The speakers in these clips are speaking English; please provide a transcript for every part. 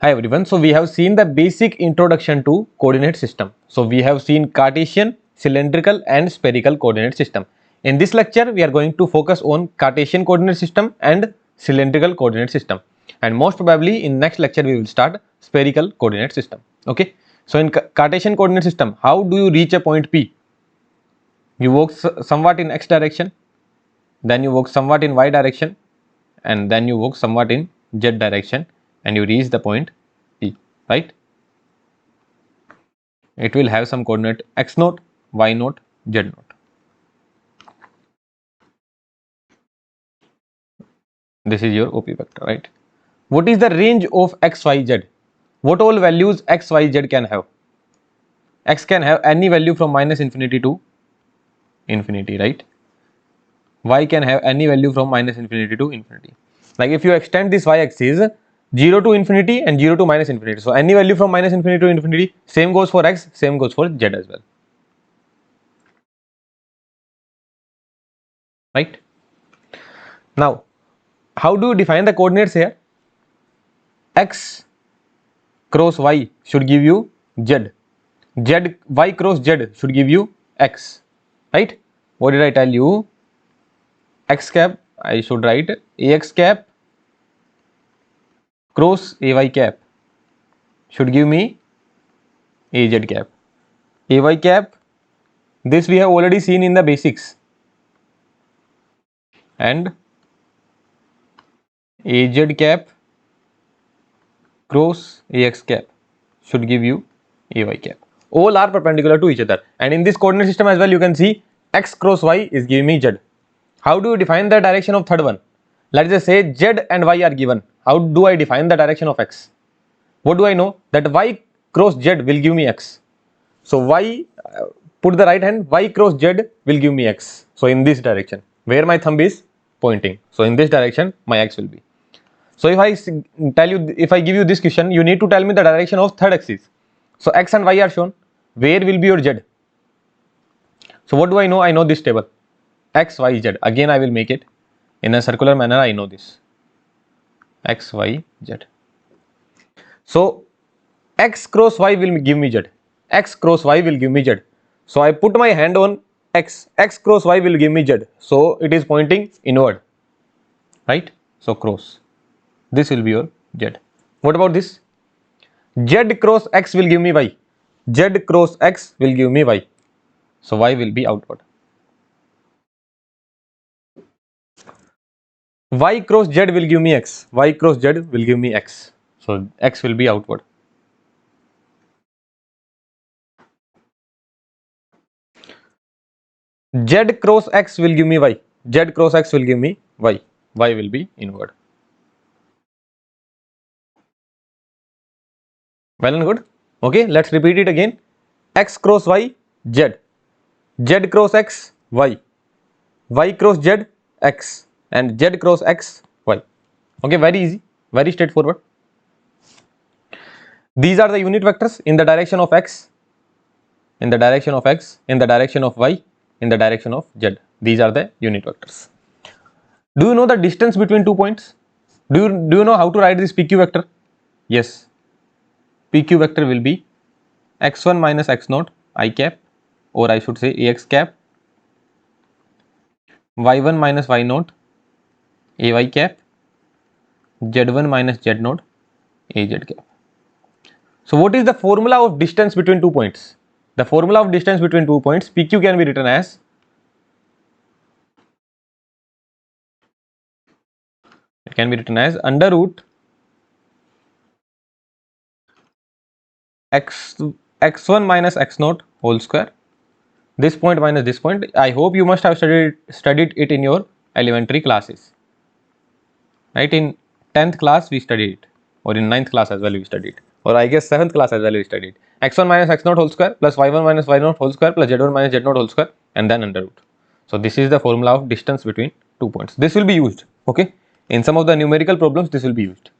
Hi everyone, so we have seen the basic introduction to coordinate system. So we have seen Cartesian, cylindrical and spherical coordinate system. In this lecture we are going to focus on Cartesian coordinate system and cylindrical coordinate system, and most probably in next lecture we will start spherical coordinate system. Okay, so in Cartesian coordinate system, how do you reach a point P? You walk somewhat in x direction, then you walk somewhat in y direction, and then you walk somewhat in z direction, and you reach the point P, right? It will have some coordinate x naught, y naught, z naught. This is your OP vector, right? What is the range of x, y, z? What all values x, y, z can have? X can have any value from minus infinity to infinity, right? Y can have any value from minus infinity to infinity. Like if you extend this y axis 0 to infinity and 0 to minus infinity, so any value from minus infinity to infinity, same goes for x, same goes for z as well, right? Now how do you define the coordinates here? X cross y should give you z, y cross z should give you x, right? What did I tell you? X cap, I should write ax cap cross ay cap should give me az cap. Ay cap, this we have already seen in the basics, and az cap cross ax cap should give you ay cap. All are perpendicular to each other, and in this coordinate system as well you can see x cross y is giving me z. How do you define the direction of third one? Let's just say z and y are given. How do I define the direction of x? What do I know? That y cross z will give me x. So y, put the right hand, y cross z will give me x. So in this direction, where my thumb is pointing, so in this direction my x will be. So if I tell you, if I give you this question, you need to tell me the direction of third axis. So x and y are shown. Where will be your z? So what do I know? I know this table, x, y, z. Again I will make it in a circular manner. I know this, x, y, z. So x cross y will give me z, x cross y will give me z. So I put my hand on x, x cross y will give me z. So it is pointing inward, right? So cross, this will be your z. What about this? Z cross x will give me y, z cross x will give me y. So y will be outward. Y cross z will give me x, y cross z will give me x. So x will be outward. Z cross x will give me y, z cross x will give me y, y will be inward. Well and good. Okay, let's repeat it again. X cross y, z, z cross x, y, y cross z, x, and z cross x, y. Okay, very easy, very straightforward. These are the unit vectors in the direction of x, in the direction of x, in the direction of y, in the direction of z. These are the unit vectors. Do you know the distance between 2 points? Do you know how to write this PQ vector? Yes, PQ vector will be x1 minus x naught I cap, or I should say ax cap, y1 minus y naught ay cap, z1 minus z naught az cap. So what is the formula of distance between 2 points? The formula of distance between 2 points, PQ, can be written as under root x1 minus x naught whole square, this point minus this point. I hope you must have studied it in your elementary classes, right? In 10th class we studied it, or in 9th class as well we studied, or I guess 7th class as well we studied. X1 minus x naught whole square plus y1 minus y naught whole square plus z1 minus z naught whole square, and then under root. So this is the formula of distance between 2 points. This will be used, okay, in some of the numerical problems. This will be used.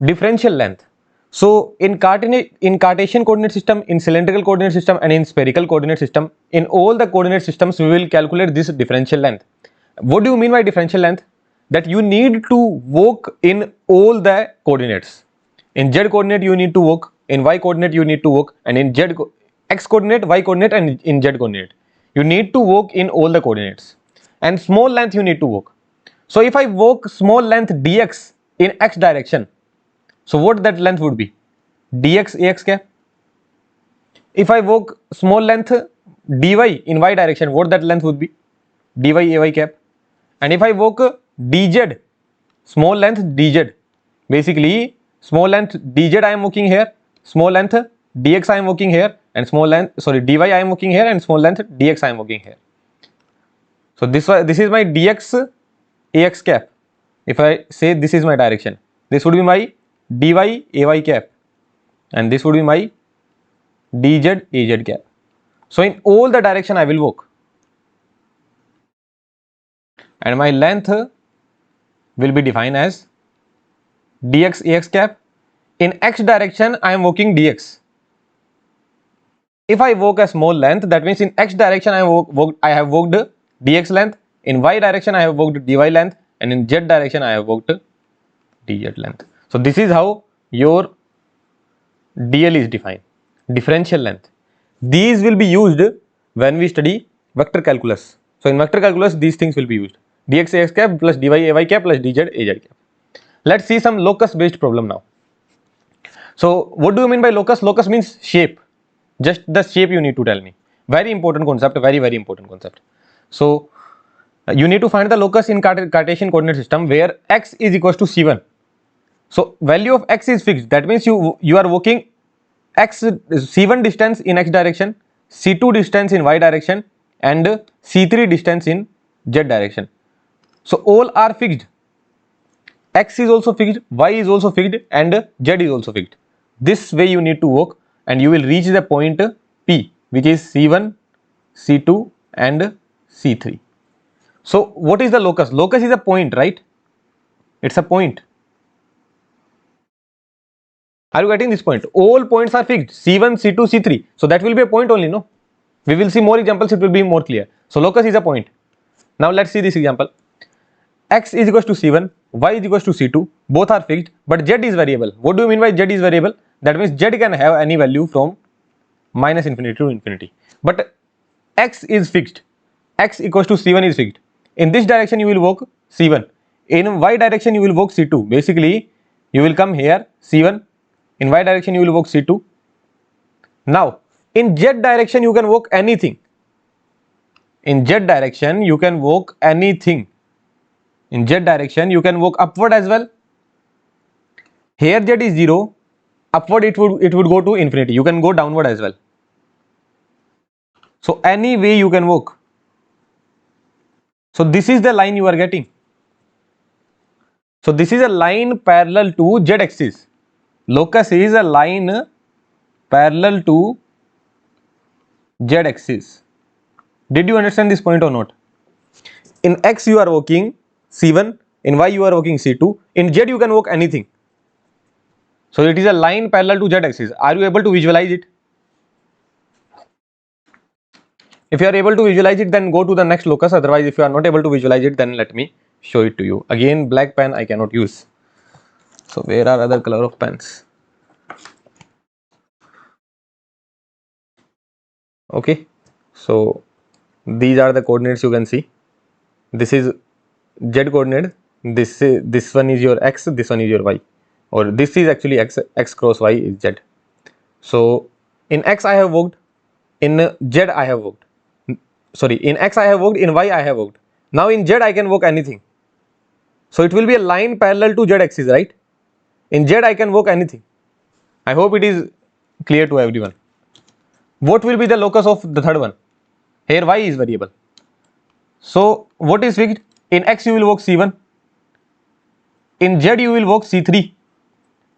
Differential length. So in Cartesian coordinate system, in cylindrical coordinate system, and in spherical coordinate system, in all the coordinate systems we will calculate this differential length. What do you mean by differential length? that you need to work in all the coordinates. In z coordinate you need to work, in y coordinate you need to work, and in x coordinate, y coordinate, and in z coordinate you need to work in all the coordinates. And small length you need to work. So if I work small length dx in x direction, so what that length would be? Dx ax cap. If I work small length dy in y direction, what that length would be? Dy ay cap. And if I work dz, small length dz, basically small length dz I am working here, small length dx I am working here, and small length, sorry, dy I am working here, and small length dx I am working here. So this is my dx ax cap. If I say this is my direction, this would be my dy ay cap, and this would be my dz az cap. So in all the direction I will work, and my length will be defined as dx ax cap. In x direction I am working dx. If I work a small length, that means in x direction I have worked dx length, in y direction I have worked dy length, and in z direction I have worked dz length. So this is how your dl is defined, differential length. These will be used when we study vector calculus. So in vector calculus these things will be used, dx ax cap plus dy ay cap plus dz az cap. Let's see some locus based problem now. So what do you mean by locus? Locus means shape. Just the shape you need to tell me. Very important concept, very important concept. So you need to find the locus in Cartesian coordinate system where x is equals to c1. So value of x is fixed. That means you are working x c1 distance in x direction, c2 distance in y direction, and c3 distance in z direction. So all are fixed. X is also fixed, y is also fixed, and z is also fixed. This way you need to work, and you will reach the point P, which is C1, C2, and C3. So what is the locus? Locus is a point, right? It's a point. Are you getting this point? All points are fixed, C1, C2, C3. So that will be a point only, no? We will see more examples, it will be more clear. So locus is a point. Now let's see this example. X is equals to C1, Y is equals to C2, both are fixed, but Z is variable. What do you mean by Z is variable? That means Z can have any value from minus infinity to infinity. But X is fixed. X equals to C1 is fixed. In this direction you will work C1. In Y direction you will work C2. Basically, you will come here C1. In Y direction you will work C2. Now, in Z direction you can work anything. In Z direction you can work anything. In Z direction you can work upward as well. Here Z is 0, upward it would go to infinity. You can go downward as well. So any way you can work. So this is the line you are getting. So this is a line parallel to Z axis. Locus is a line parallel to Z axis. Did you understand this point or not? In X you are working C1, in Y you are working C2, in Z you can work anything. So it is a line parallel to Z axis. Are you able to visualize it? If you are able to visualize it, then go to the next locus. Otherwise, if you are not able to visualize it, then let me show it to you. Again, black pen I cannot use. So where are other color of pens? Okay, so these are the coordinates you can see. This is Z coordinate. This one is your X. This one is your Y. Or this is actually X cross Y is Z. So in X I have worked. In Z I have worked. Sorry, in X I have worked. In Y I have worked. Now in Z I can work anything. So it will be a line parallel to Z axis, right? In Z I can work anything. I hope it is clear to everyone. What will be the locus of the third one? Here Y is variable. So what is fixed? In X you will work C1. In Z you will work C3.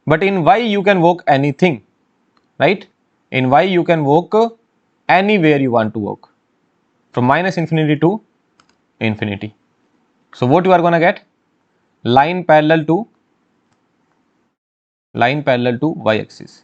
But in Y you can work anything, right? In Y you can work anywhere you want to work, from minus infinity to infinity. So what you are gonna get? Line parallel to Y axis.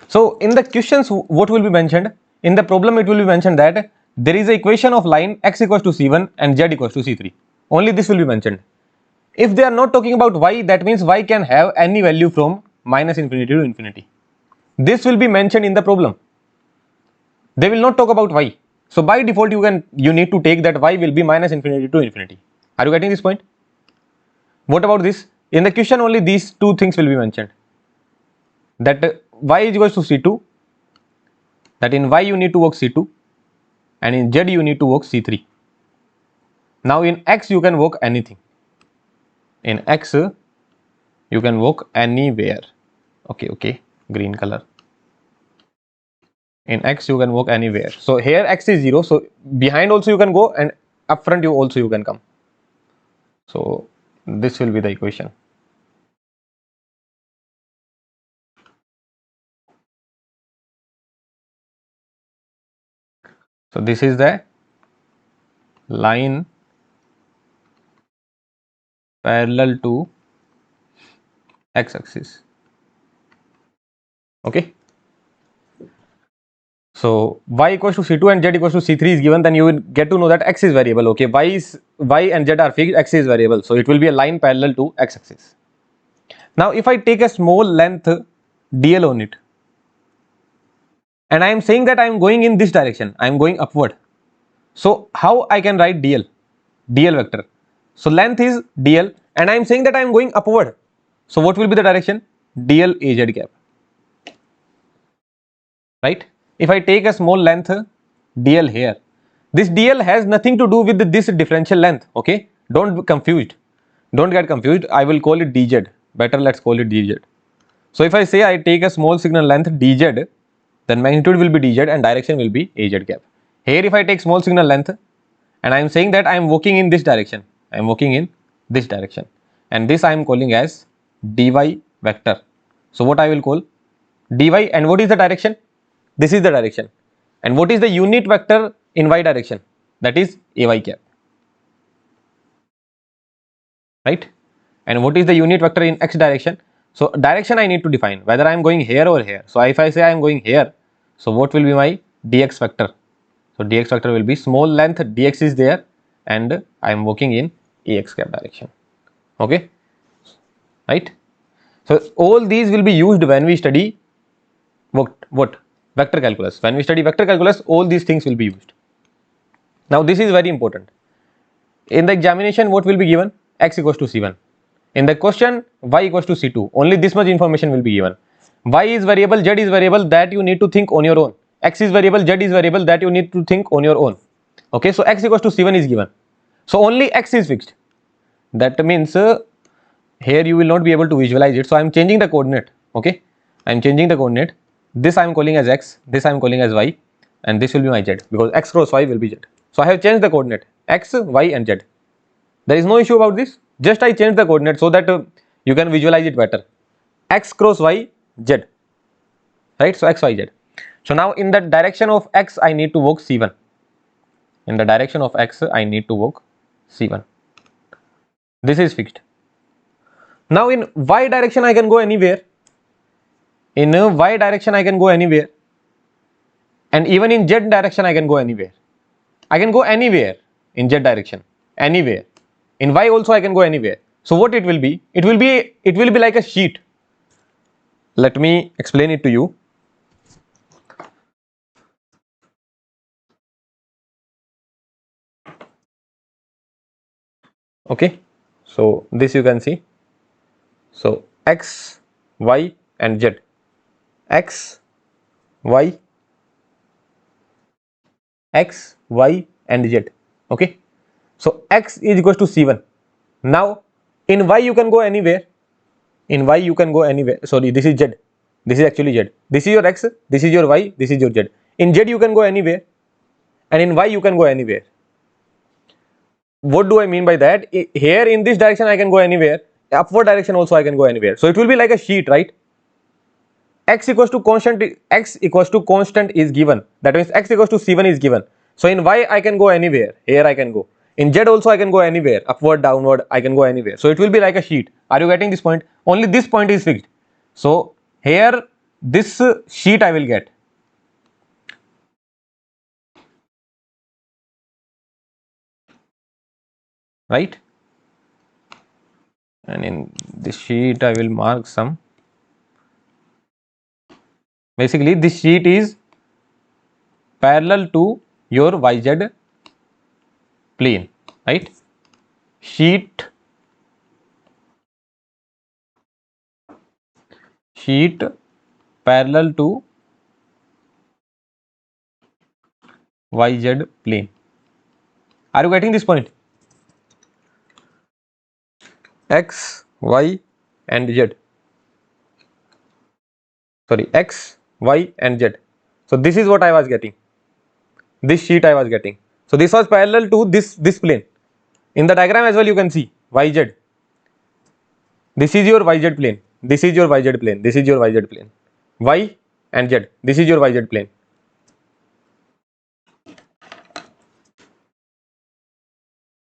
So in the questions what will be mentioned? in the problem it will be mentioned that there is an equation of line x equals to c1 and z equals to c3. Only this will be mentioned. If they are not talking about y, that means y can have any value from minus infinity to infinity. This will be mentioned in the problem. They will not talk about y. So by default you need to take that y will be minus infinity to infinity. Are you getting this point? What about this? In the question only these two things will be mentioned. That y is equals to c2. That in y you need to work c2 and in z you need to work c3. Now in x you can work anything. In x you can work anywhere. Okay, green color. In x you can work anywhere. So here x is 0, so behind also you can go and up front you can come. So this will be the equation. So this is the line parallel to x axis. Okay. So y equals to c2 and z equals to c3 is given, then you will get to know that x is variable. Okay, y and z are fixed, x is variable, so it will be a line parallel to x axis. Now if I take a small length dl on it and I am saying that I am going in this direction, I am going upward, so how I can write dl vector? So length is dl and I am saying that I am going upward, so what will be the direction? dl az gap, right? If I take a small length dl here, this dl has nothing to do with this differential length. Okay, don't get confused. I will call it dz. Better, let's call it dz. So if I say I take a small signal length dz, then magnitude will be dz and direction will be az gap. Here if I take small signal length and I am saying that I am working in this direction, and this I am calling as dy vector. So what I will call dy, and what is the direction? This is the direction. And what is the unit vector in y direction? That is ay cap, right? And what is the unit vector in x direction? So direction I need to define whether I am going here or here. So if I say I am going here, so what will be my dx vector? So dx vector will be small length dx is there and I am working in ax cap direction. Okay, right? So all these will be used when we study what? Vector calculus. When we study vector calculus, all these things will be used. Now this is very important. In the examination, what will be given? X equals to c1. In the question, y equals to c2. Only this much information will be given. Y is variable, z is variable, that you need to think on your own. X is variable, z is variable, that you need to think on your own. Okay, so x equals to c1 is given. So only x is fixed. That means here you will not be able to visualize it. So I am changing the coordinate. Okay, I am changing the coordinate. This I am calling as x, this I am calling as y, and this will be my z, because x cross y will be z. So I have changed the coordinate x, y and z. There is no issue about this. Just I changed the coordinate so that you can visualize it better. X cross y, z, right? So x, y, z. So now in the direction of x I need to work c1. In the direction of x I need to work c1. This is fixed. Now in y direction I can go anywhere. In y direction I can go anywhere, and even in z direction I can go anywhere. I can go anywhere in z direction, anywhere. In y also I can go anywhere. So what it will be? It will be like a sheet. Let me explain it to you. Okay, so this you can see. So x, y and z. X, y and z. Okay, so x is equals to c1. Now in y you can go anywhere. Sorry, this is z. This is actually z. This is your x, this is your y, this is your z. In z you can go anywhere, and in y you can go anywhere. What do I mean by that? Here in this direction I can go anywhere. Upward direction also I can go anywhere. So it will be like a sheet, right? X equals to constant is given. That means x equals to c1 is given. So in y I can go anywhere. Here I can go. In z also I can go anywhere. Upward, downward, I can go anywhere. So it will be like a sheet. Are you getting this point? Only this point is fixed. So here this sheet I will get. right? And in this sheet I will mark some. Basically this sheet is parallel to your YZ plane, right? Sheet parallel to YZ plane. Are you getting this point? X, Y and Z. Sorry, X, Y and Z. So this is what I was getting. This sheet I was getting. So this was parallel to this plane. In the diagram as well you can see YZ. This is your YZ plane. This is your YZ plane. This is your YZ plane. Y and Z. This is your YZ plane.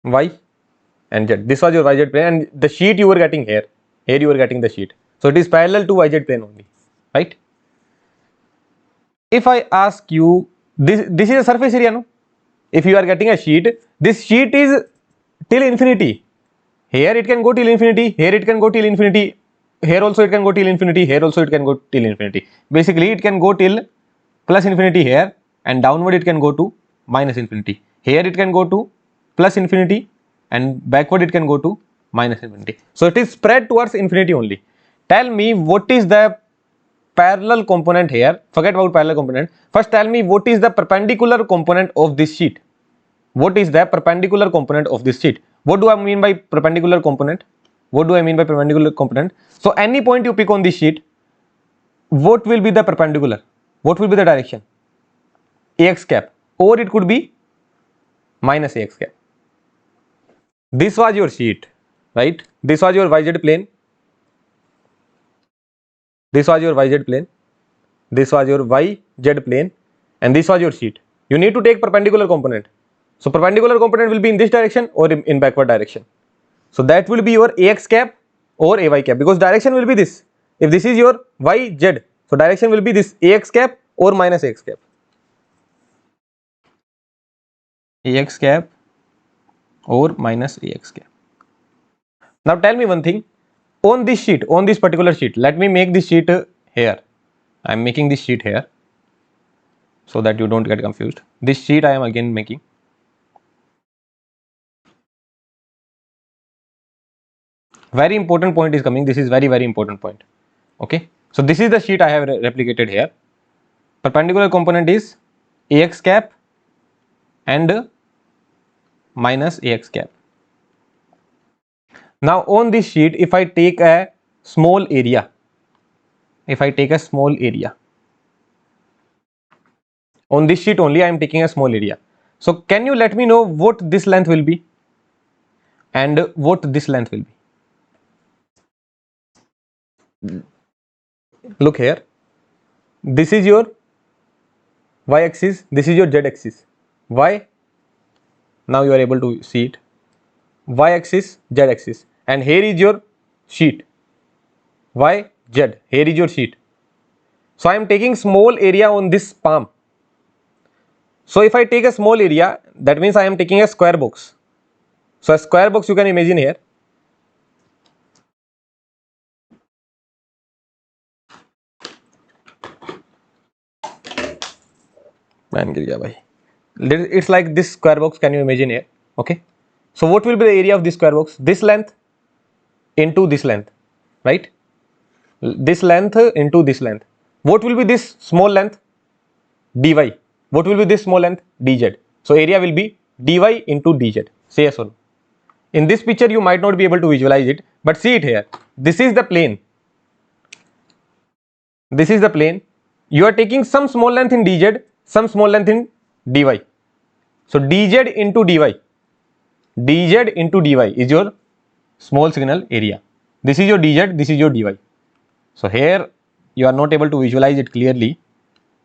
Y and Z. This was your YZ plane, and the sheet you were getting here. Here you were getting the sheet. So it is parallel to YZ plane only, right? If I ask you, this is a surface area, no? If you are getting a sheet, this sheet is till infinity. Here it can go till infinity. Here it can go till infinity. Here also it can go till infinity. Here also it can go till infinity. Basically, it can go till plus infinity here, and downward it can go to minus infinity. Here it can go to plus infinity, and backward it can go to minus infinity. So it is spread towards infinity only. Tell me what is the parallel component here. Forget about parallel component. First tell me what is the perpendicular component of this sheet. What is the perpendicular component of this sheet? What do I mean by perpendicular component? What do I mean by perpendicular component? So any point you pick on this sheet, what will be the perpendicular? What will be the direction? Ax cap, or it could be minus ax cap. This was your sheet, right? This was your YZ plane. This was your YZ plane. This was your YZ plane, and this was your sheet. You need to take perpendicular component. So perpendicular component will be in this direction or in backward direction. So that will be your ax cap or ay cap, because direction will be this. If this is your YZ, so direction will be this ax cap or minus ax cap. Ax cap or minus ax cap. Now tell me one thing, on this sheet, on this particular sheet, let me make this sheet here. I am making this sheet here so that you don't get confused. This sheet I am again making. Very important point is coming. This is very important point. Okay. So this is the sheet I have replicated here. Perpendicular component is ax cap and minus ax cap. Now on this sheet, if I take a small area, on this sheet only I am taking a small area. So can you let me know what this length will be and what this length will be? Look here. This is your y axis, this is your z axis. Y, now you are able to see it. Y axis, z axis, and here is your sheet. Y, z, here is your sheet. So I am taking small area on this palm. So if I take a small area, that means I am taking a square box. So a square box you can imagine here. It's like this square box, can you imagine here? Okay. So what will be the area of this square box? This length into this length, right? This length into this length. What will be this small length? Dy. What will be this small length? Dz. So area will be dy into dz. Say yes or no. In this picture you might not be able to visualize it, but see it here. This is the plane. This is the plane. You are taking some small length in dz, some small length in dy. So dz into dy. Dz into dy is your small signal area. This is your dz, this is your dy. So here you are not able to visualize it clearly,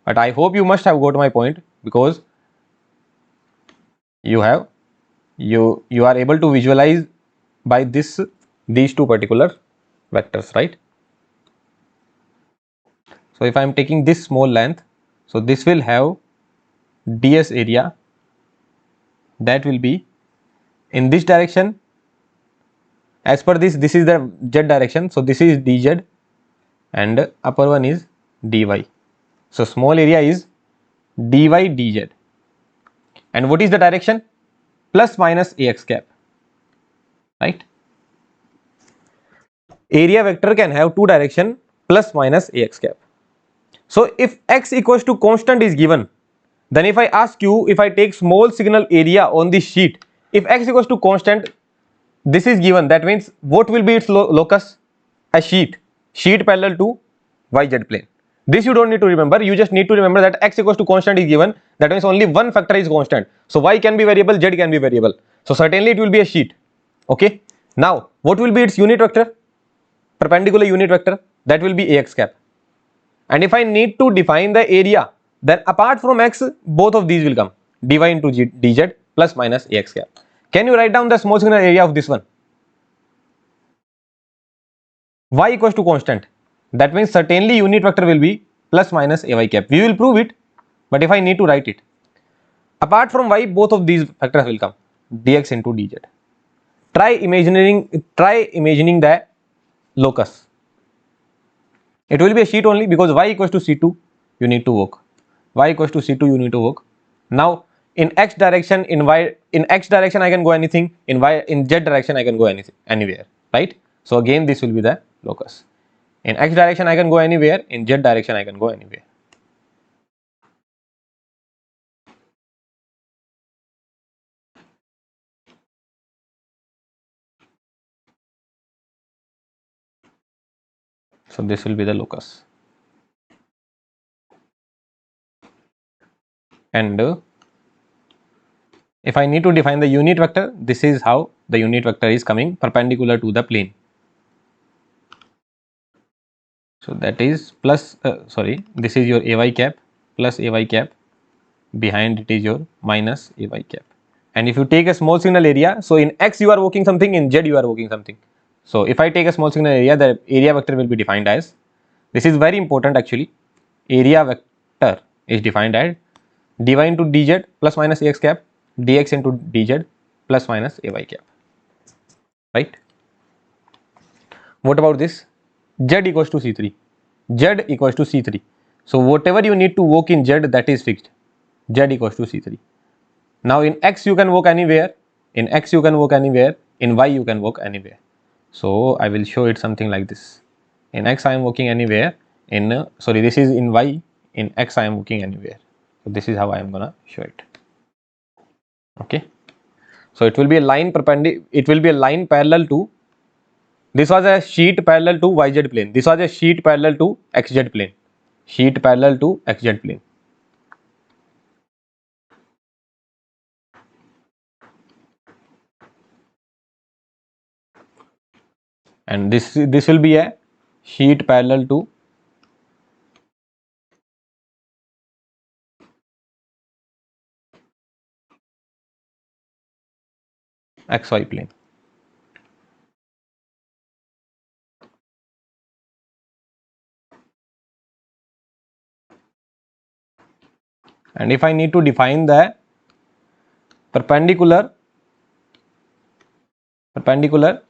but I hope you must have got my point, because you are able to visualize by these two particular vectors, right? So if I am taking this small length, so this will have ds area that will be in this direction. As per this is the z direction, so this is dz and upper one is dy. So small area is dy dz. And what is the direction? Plus minus ax cap, right? Area vector can have two direction, plus minus ax cap. So if x equals to constant is given, then if I ask you, if I take small signal area on this sheet, if x equals to constant, this is given, that means what will be its locus? A sheet parallel to yz plane. This you don't need to remember, you just need to remember that x equals to constant is given, that means only one factor is constant. So y can be variable, z can be variable. So certainly it will be a sheet. Okay. Now what will be its unit vector? Perpendicular unit vector, that will be ax cap. And if I need to define the area, then apart from x, both of these will come, dy into dz plus minus ax cap. Can you write down the small signal area of this one? Y equals to constant, that means certainly unit vector will be plus minus ay cap. We will prove it, but if I need to write it, apart from y, both of these factors will come, dx into dz. Try imagining the locus. It will be a sheet only, because y equals to c2, you need to work. Y equals to c2, you need to work. Now in x direction, in x direction I can go anything, in z direction I can go anywhere, right? So again this will be the locus. In x direction I can go anywhere, in z direction I can go anywhere. So this will be the locus. And if I need to define the unit vector, this is how the unit vector is coming perpendicular to the plane. So that is plus, this is your ay cap plus ay cap, behind it is your minus ay cap. And if you take a small signal area, so in x you are working something, in z you are working something. So if I take a small signal area, the area vector will be defined as, this is very important actually, area vector is defined as dy into dz plus minus ax cap, dx into dz plus minus ay cap, right? What about this? Z equals to c3, z equals to c3. So whatever you need to work in z, that is fixed, z equals to c3. Now in x you can work anywhere, in x you can work anywhere, in y you can work anywhere. So I will show it something like this. In x I am working anywhere, in this is in y, in x I am working anywhere. So this is how I am gonna show it. Okay. So it will be a line parallel to, this was a sheet parallel to yz plane, this was a sheet parallel to xz plane, sheet parallel to xz plane. And this will be a sheet parallel to xy plane. And if I need to define the perpendicular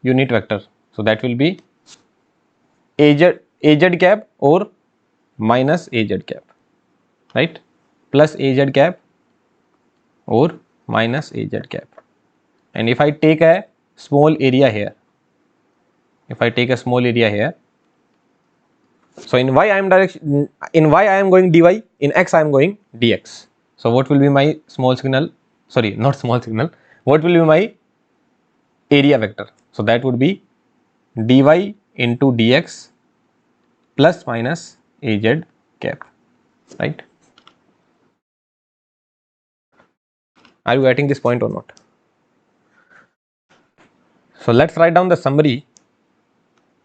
unit vector, so that will be az cap or minus az cap, right? Plus az cap or minus az cap. And if I take a small area here, so in y I am going dy, in x I am going dx. So what will be my small signal, sorry, not small signal, what will be my area vector? So that would be dy into dx plus minus az cap, right? Are you getting this point or not? So let's write down the summary,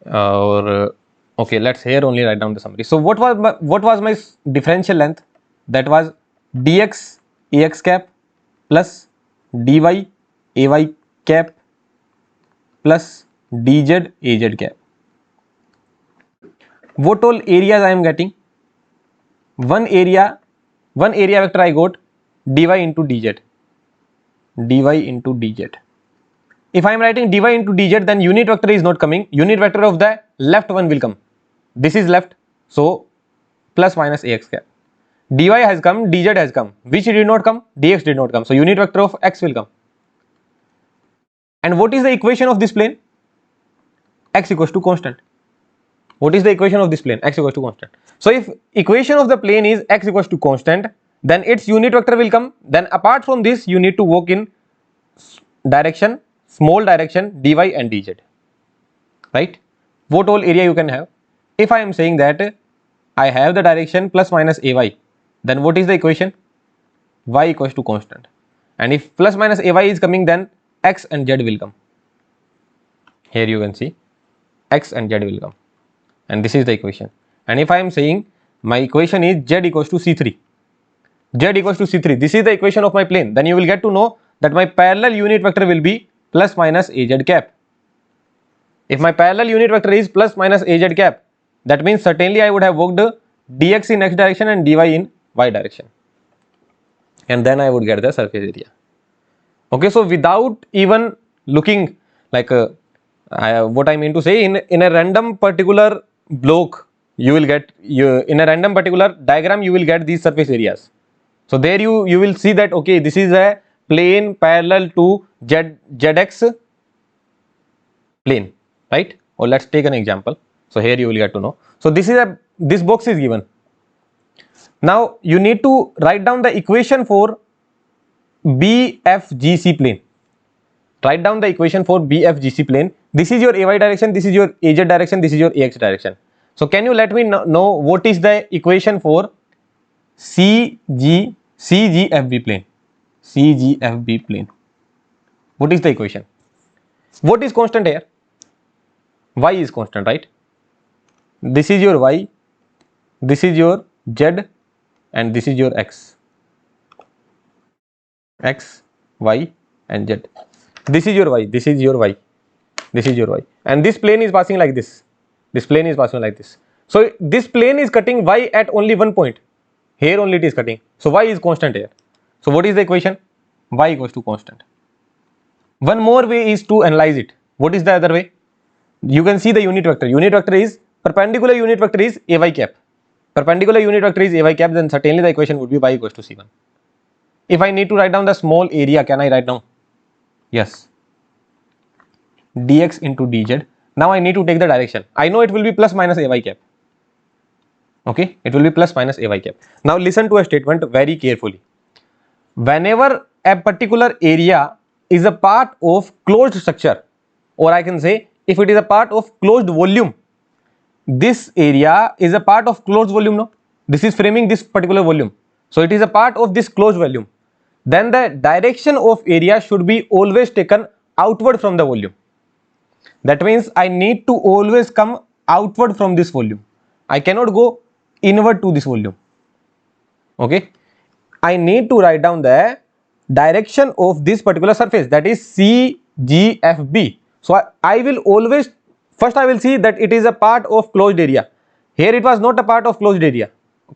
okay, let's here only write down the summary. So what was my differential length? That was dx ax cap plus dy ay cap plus dz az cap. What all areas I am getting? One area vector I got dy into dz, If I am writing dy into dz, then unit vector is not coming. Unit vector of the left one will come. This is left, so plus minus ax cap. Dy has come, dz has come. Which did not come? Dx did not come. So unit vector of x will come. And what is the equation of this plane? X equals to constant. What is the equation of this plane? X equals to constant. So if equation of the plane is x equals to constant, then its unit vector will come. Then apart from this, you need to work in direction, small direction, dy and dz. Right? What all area you can have? If I am saying that I have the direction plus minus ay, then what is the equation? Y equals to constant. And if plus minus ay is coming, then x and z will come. Here you can see x and z will come. And this is the equation. And if I am saying my equation is z equals to c3, z equals to c3, this is the equation of my plane, then you will get to know that my parallel unit vector will be plus minus az cap. If my parallel unit vector is plus minus az cap, that means certainly I would have worked dx in x direction and dy in y direction. And then I would get the surface area. Okay, so without even looking like what I mean to say, in a random particular block, you will get in a random particular diagram you will get these surface areas. So there you will see that okay, this is a plane parallel to zx plane, right? Or let's take an example. So here you will get to know. So this box is given. Now you need to write down the equation for BFGC plane. Write down the equation for BFGC plane. This is your AY direction, this is your AZ direction, this is your AX direction. So can you let me know what is the equation for CGFB plane? CGFB plane. What is the equation? What is constant here? Y is constant, right? This is your Y, this is your Z, and this is your X. X, Y, and Z. This is your Y, this is your Y, this is your Y. And this plane is passing like this. This plane is passing like this. So this plane is cutting Y at only one point. Here only it is cutting. So Y is constant here. So what is the equation? Y equals to constant. One more way is to analyze it. What is the other way? You can see the unit vector. Unit vector is perpendicular unit vector is AY cap. Perpendicular unit vector is AY cap, then certainly the equation would be Y equals to C1. If I need to write down the small area, can I write down? Yes. Dx into dz. Now I need to take the direction. I know it will be plus minus AY cap. Okay, it will be plus minus AY cap. Now listen to a statement very carefully. Whenever a particular area is a part of closed structure, or I can say if it is a part of closed volume, this area is a part of closed volume, no? This is framing this particular volume. So it is a part of this closed volume. Then the direction of area should be always taken outward from the volume. That means I need to always come outward from this volume. I cannot go inward to this volume. Okay. I need to write down the direction of this particular surface, that is CGFB. So I will always, first I will see that it is a part of closed area. Here it was not a part of closed area.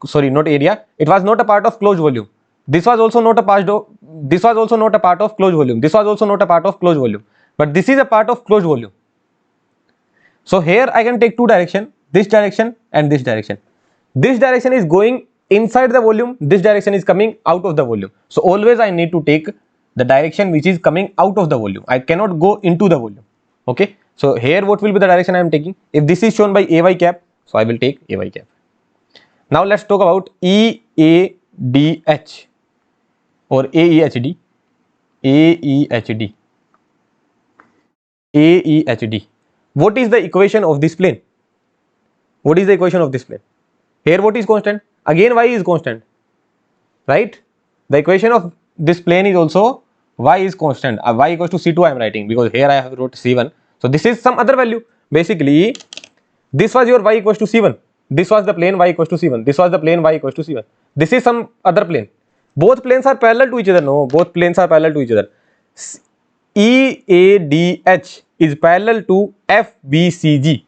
Sorry, not area. It was not a part of closed volume. This was also not a part of, this was also not a part of closed volume. This was also not a part of closed volume. But this is a part of closed volume. So here I can take two directions, this direction and this direction. This direction is going inside the volume, this direction is coming out of the volume. So always I need to take the direction which is coming out of the volume. I cannot go into the volume. Okay. So here what will be the direction I am taking? If this is shown by AY cap, so I will take AY cap. Now let's talk about EADH or AEHD. AEHD. AEHD. What is the equation of this plane? What is the equation of this plane? Here what is constant? Again Y is constant, right? The equation of this plane is also Y is constant. Y equals to C2 I am writing because here I have wrote C1. So this is some other value. Basically, this was your Y equals to C1. This was the plane Y equals to C1. This was the plane Y equals to C1. This is some other plane. Both planes are parallel to each other. No, both planes are parallel to each other. EADH is parallel to FBCG.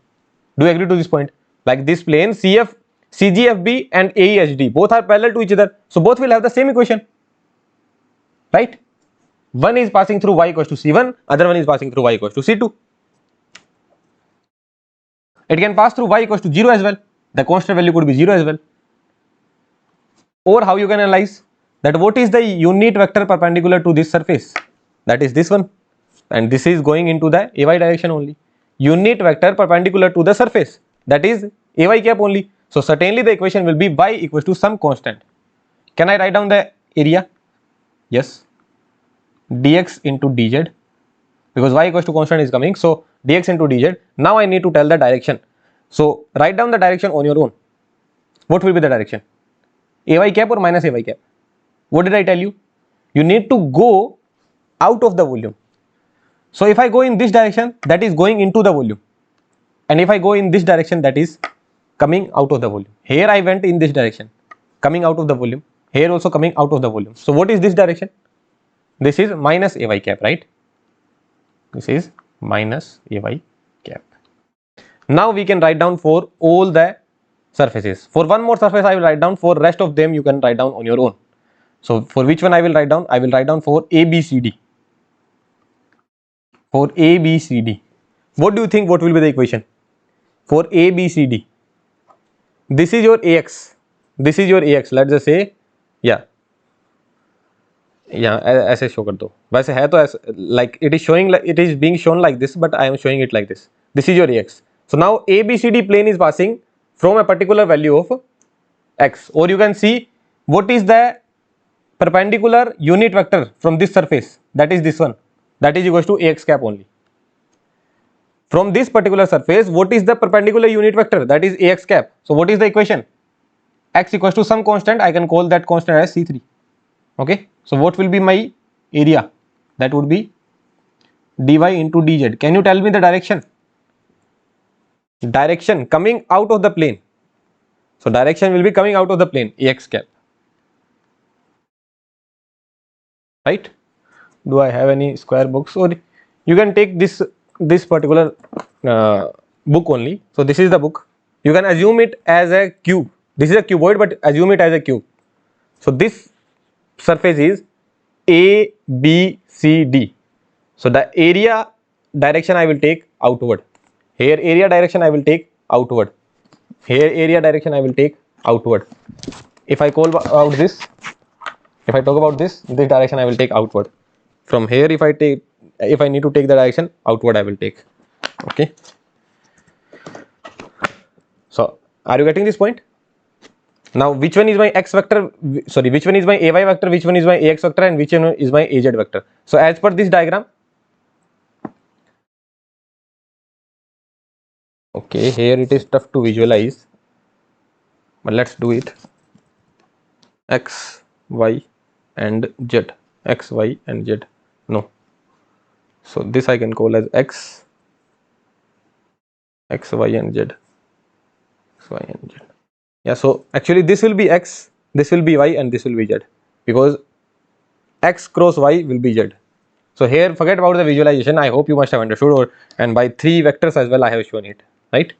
Do you agree to this point? Like this plane CGFB and AEHD both are parallel to each other. So both will have the same equation. Right? One is passing through y equals to C1, other one is passing through y equals to C2. It can pass through y equals to 0 as well. The constant value could be 0 as well. Or how you can analyze that, what is the unit vector perpendicular to this surface? That is this one, and this is going into the AY direction only. Unit vector perpendicular to the surface, that is AY cap only. So certainly the equation will be y equals to some constant. Can I write down the area? Yes, dx into dz, because y equals to constant is coming, so dx into dz. Now I need to tell the direction. So write down the direction on your own. What will be the direction? AY cap or minus AY cap? What did I tell you? You need to go out of the volume. So if I go in this direction, that is going into the volume, and if I go in this direction, that is coming out of the volume. Here I went in this direction, coming out of the volume. Here also coming out of the volume. So what is this direction? This is minus AY cap, right? This is minus AY cap. Now we can write down for all the surfaces. For one more surface I will write down, for rest of them you can write down on your own. So for which one I will write down? I will write down for ABCD. For ABCD, what do you think, what will be the equation for ABCD? This is your AX, this is your AX. Let's just say, yeah, ऐसे show कर दो. वैसे है तो ऐसे, like it is showing, like it is being shown like this, but I am showing it like this. This is your AX. So now ABCD plane is passing from a particular value of x, or you can see what is the perpendicular unit vector from this surface, that is this one, that is equals to AX cap only. From this particular surface, what is the perpendicular unit vector? That is AX cap. So what is the equation? X equals to some constant, I can call that constant as C3. Okay, so what will be my area? That would be dy into dz. Can you tell me the direction? Direction coming out of the plane. So direction will be coming out of the plane, AX cap. Right? Do I have any square books? Or you can take this particular book only. So this is the book. You can assume it as a cube. This is a cuboid, but assume it as a cube. So this surface is A, B, C, D. So the area direction I will take outward. Here area direction I will take outward. Here area direction I will take outward. If I call out this, if I talk about this direction I will take outward. From here, if I need to take the direction outward, I will take. Okay. So are you getting this point? Now which one is my x vector, sorry, which one is my AY vector, which one is my AX vector, and which one is my AZ vector? So as per this diagram, okay, here it is tough to visualize, but let's do it. X, Y and Z, X, Y and Z. No, so this I can call as X, Y and Z, X, Y and Z. Yeah, so actually this will be X, this will be Y, and this will be Z, because X cross Y will be Z. So here forget about the visualization. I hope you must have understood, and by 3 vectors as well I have shown it, right?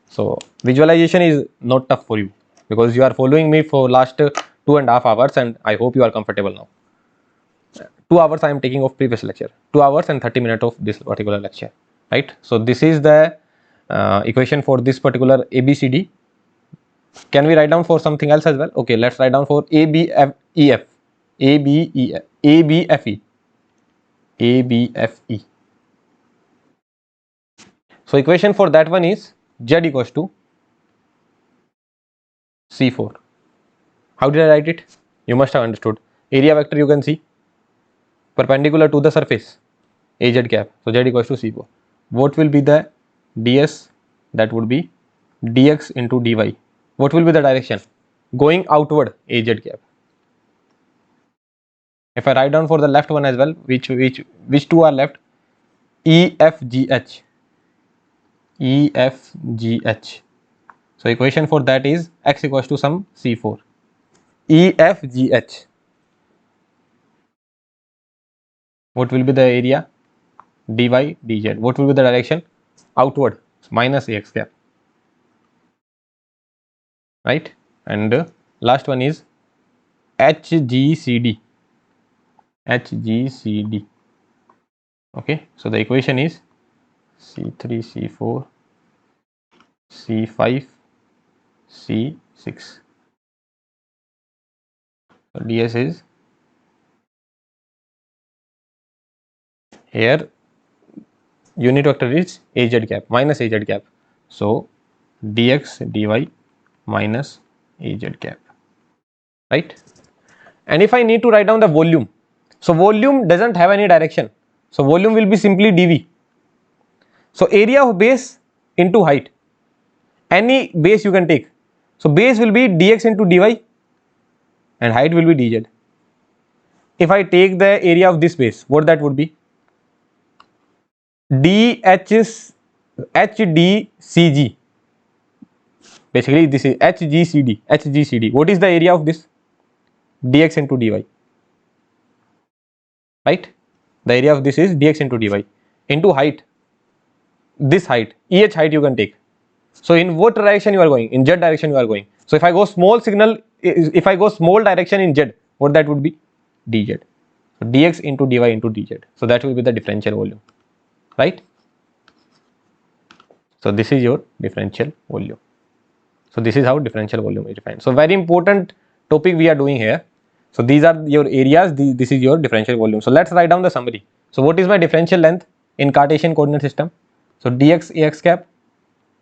So visualization is not tough for you, because you are following me for last 2.5 hours, and I hope you are comfortable now. 2 hours I am taking of previous lecture, 2 hours and 30 minutes of this particular lecture, right? So this is the equation for this particular ABCD. Can we write down for something else as well? Okay, let's write down for ABFE. So equation for that one is Z equals to C4. How did I write it? You must have understood. Area vector you can see perpendicular to the surface, AZ cap. So Z equals to C4. What will be the ds? That would be dx into dy. What will be the direction? Going outward, AZ cap. If I write down for the left one as well, which two are left? EFGH. So equation for that is x equals to some C4. EFGH. What will be the area? Dy dz. What will be the direction? Outward, minus AX cap. Right? And last one is HGCD. Okay, so the equation is C3, C4, C5, C6. So ds is here, unit vector is az cap minus az cap. So dx dy minus az cap, right? And if I need to write down the volume, so volume doesn't have any direction, so volume will be simply dv. So area of base into height, any base you can take, so base will be dx into dy and height will be dz. If I take the area of this base, what that would be? HDCG. Basically this is HGCD. What is the area of this? Dx into dy, right? The area of this is dx into dy into height. This height, EH height you can take. So in what direction you are going? In z direction you are going. So if I go small signal, if I go small direction in z, what that would be? dz. So dx into dy into dz. So that will be the differential volume, right? So this is your differential volume. So this is how differential volume is defined. So very important topic we are doing here. So these are your areas, this is your differential volume. So let's write down the summary. So what is my differential length in Cartesian coordinate system? So dx ax cap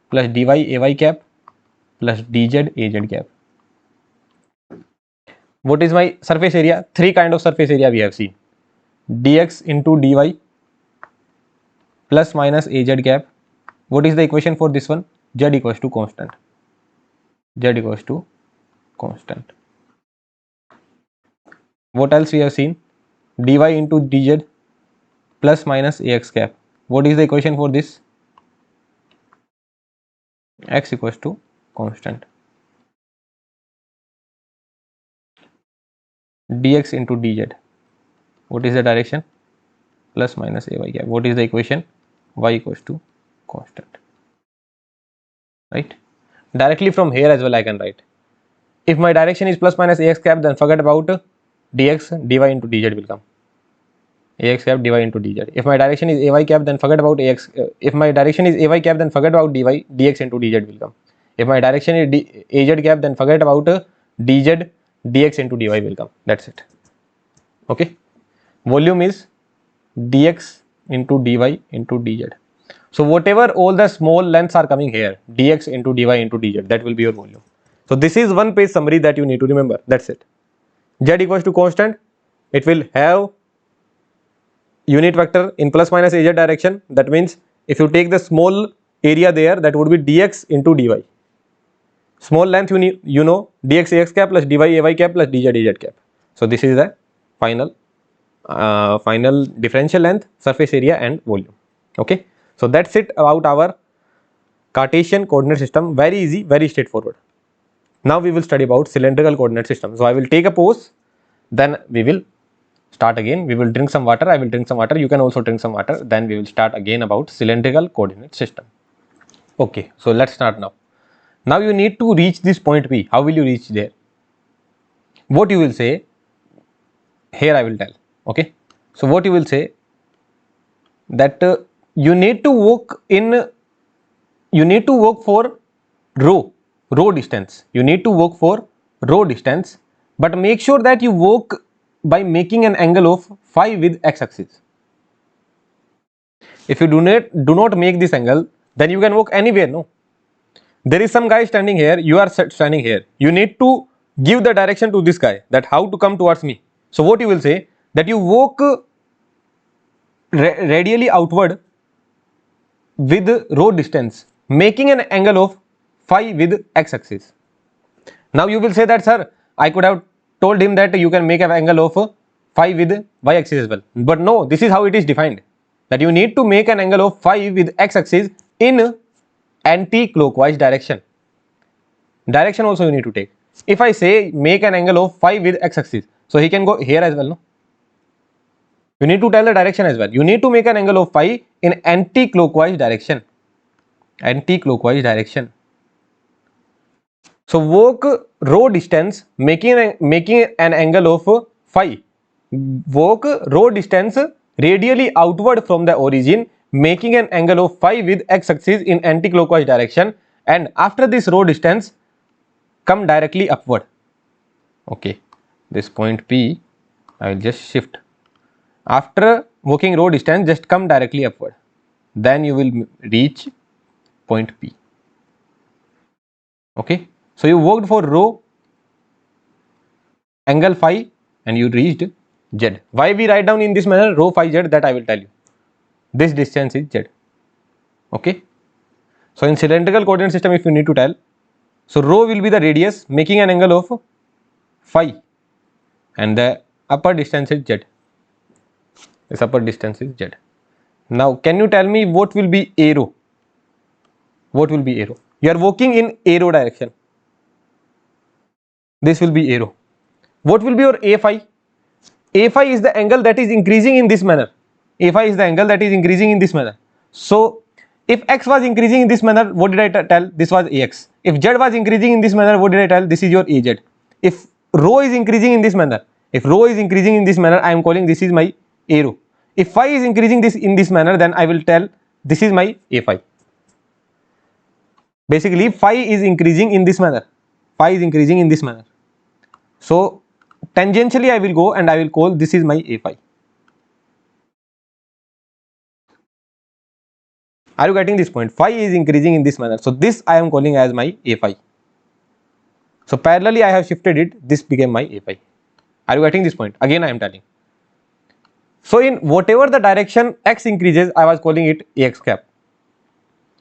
plus dy ay cap plus dz az cap. What is my surface area? Three kind of surface area we have seen. Dx into dy plus minus az cap. What is the equation for this one? Z equals to constant. Z equals to constant. What else we have seen? Dy into dz plus minus ax cap. What is the equation for this? X equals to constant. Dx into dz. What is the direction? Plus minus ay cap. What is the equation? Y equals to constant. Right? Directly from here as well I can write. If my direction is plus minus ax cap, then forget about dx, dy into dz will come. Ax cap, dy into dz. If my direction is ay cap, then forget about ax. If my direction is ay cap, then forget about dy, dx into dz will come. If my direction is az cap, then forget about dz, dx into dy will come. That's it. Okay. Volume is dx into dy into dz. So whatever all the small lengths are coming here, dx into dy into dz, that will be your volume. So this is one page summary that you need to remember. That's it. Z equals to constant. It will have unit vector in plus minus az direction. That means if you take the small area there, that would be dx into dy. Small length you know dx ax cap plus dy ay cap plus dz az cap. So this is the final differential length, surface area and volume. Okay. So that's it about our Cartesian coordinate system. Very easy, very straightforward. Now we will study about cylindrical coordinate system. So I will take a pause, then we will start again. We will drink some water. I will drink some water. You can also drink some water. Then we will start again about cylindrical coordinate system. Okay, so let's start now. Now you need to reach this point P. How will you reach there? What you will say, here I will tell. Okay, so what you will say, that you need to walk for rho distance. You need to walk for rho distance, but make sure that you walk by making an angle of phi with x axis. If you do not make this angle, then you can walk anywhere. No, there is some guy standing here, you are standing here. You need to give the direction to this guy, that how to come towards me. So what you will say, that you walk radially outward with rho distance, making an angle of phi with x axis. Now you will say that, sir, I could have told him that you can make an angle of phi with y axis as well. But no, this is how it is defined, that you need to make an angle of phi with x axis in anti-clockwise direction. Direction also you need to take. If I say make an angle of phi with x axis, so he can go here as well, no? You need to tell the direction as well. You need to make an angle of phi in anti-clockwise direction. Anti-clockwise direction. So walk rho distance, making an angle of phi. Walk rho distance radially outward from the origin, making an angle of phi with x-axis in anti-clockwise direction, and after this rho distance come directly upward. Okay, this point P I will just shift. After working rho distance, just come directly upward, then you will reach point P. Okay, so you worked for rho angle phi and you reached z. Why we write down in this manner rho phi z, that I will tell you. This distance is z. Okay, so in cylindrical coordinate system, if you need to tell, so rho will be the radius making an angle of phi and the upper distance is z. This upper distance is z. Now can you tell me what will be arrow? What will be arrow? You are working in arrow direction. This will be arrow. What will be your a phi? A phi is the angle that is increasing in this manner. A phi is the angle that is increasing in this manner. So if x was increasing in this manner, what did I tell? This was ax. If z was increasing in this manner, what did I tell? This is your az. If rho is increasing in this manner, I am calling this is my arrow. If phi is increasing in this manner, then I will tell this is my a phi. Basically, phi is increasing in this manner. Phi is increasing in this manner. So tangentially I will go and I will call this is my a phi. Are you getting this point? Phi is increasing in this manner. So this I am calling as my a phi. So parallelly I have shifted it. This became my a phi. Are you getting this point? Again I am telling. So in whatever the direction x increases, I was calling it ax cap.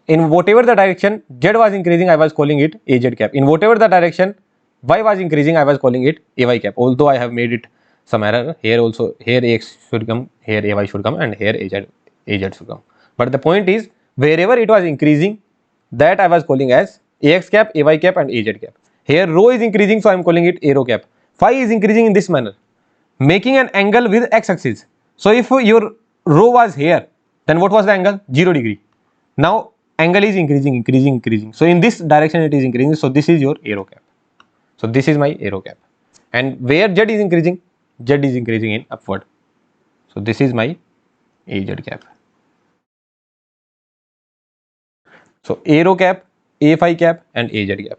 In whatever the direction z was increasing, I was calling it az cap. In whatever the direction y was increasing, I was calling it ay cap. Although I have made it some error here also, here ax should come, here ay should come, and here az should come. But the point is, wherever it was increasing, that I was calling as ax cap, ay cap, and az cap. Here rho is increasing, so I am calling it arrow cap. Phi is increasing in this manner, making an angle with x-axis. So if your rho was here, then what was the angle? 0 degree. Now angle is increasing. So in this direction it is increasing. So this is your arrow cap. So this is my arrow cap. And where z is increasing? Z is increasing in upward. So this is my az cap. So arrow cap, a phi cap, and az cap.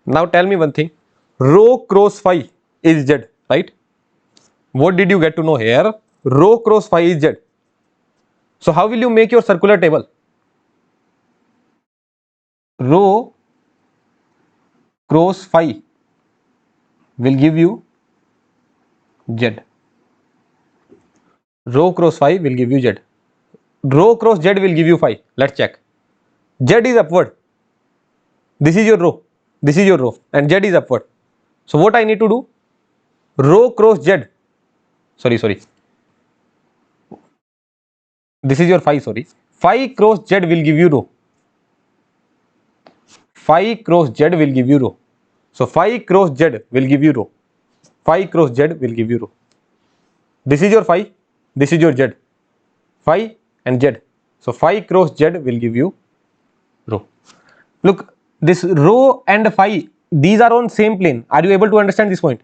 Now tell me one thing. Rho cross phi is z, right? What did you get to know here? Rho cross phi is z. So how will you make your circular table? Rho cross phi will give you z. Rho cross phi will give you z. Rho cross z will give you phi. Let's check. Z is upward. This is your rho. This is your rho. And z is upward. So what I need to do? Rho cross z. Sorry. This is your phi, sorry. Phi cross z will give you rho. Phi cross z will give you rho. So phi cross z will give you rho. Phi cross z will give you rho. This is your phi. This is your z. Phi and z. So phi cross z will give you rho. Look, this rho and phi, these are on same plane. Are you able to understand this point?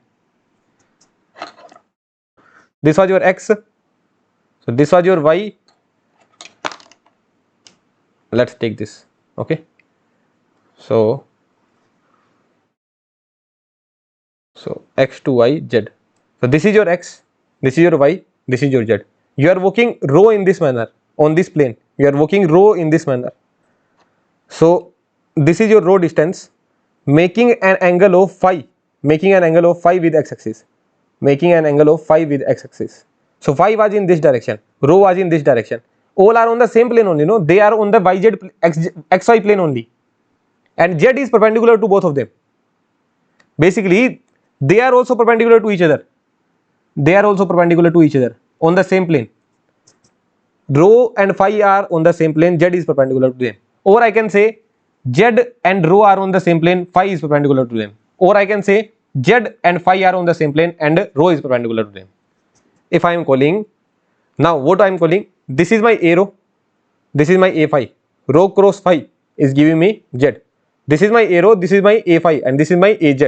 This was your x. So this was your y. Let's take this. Okay. So x to y, z. So this is your x, this is your y, this is your z. You are working rho in this manner on this plane. You are working rho in this manner. So this is your rho distance, making an angle of phi, with x-axis, So phi was in this direction, rho was in this direction. All are on the same plane only, no? They are on the yz xy plane only, and z is perpendicular to both of them. Basically, they are also perpendicular to each other. On the same plane. Rho and phi are on the same plane, z is perpendicular to them. Or I can say z and rho are on the same plane, phi is perpendicular to them. Or I can say z and phi are on the same plane and rho is perpendicular to them. If I am calling, now what I am calling, this is my arrow, this is my a phi. Rho cross phi is giving me z. This is my arrow, this is my a phi, and this is my az.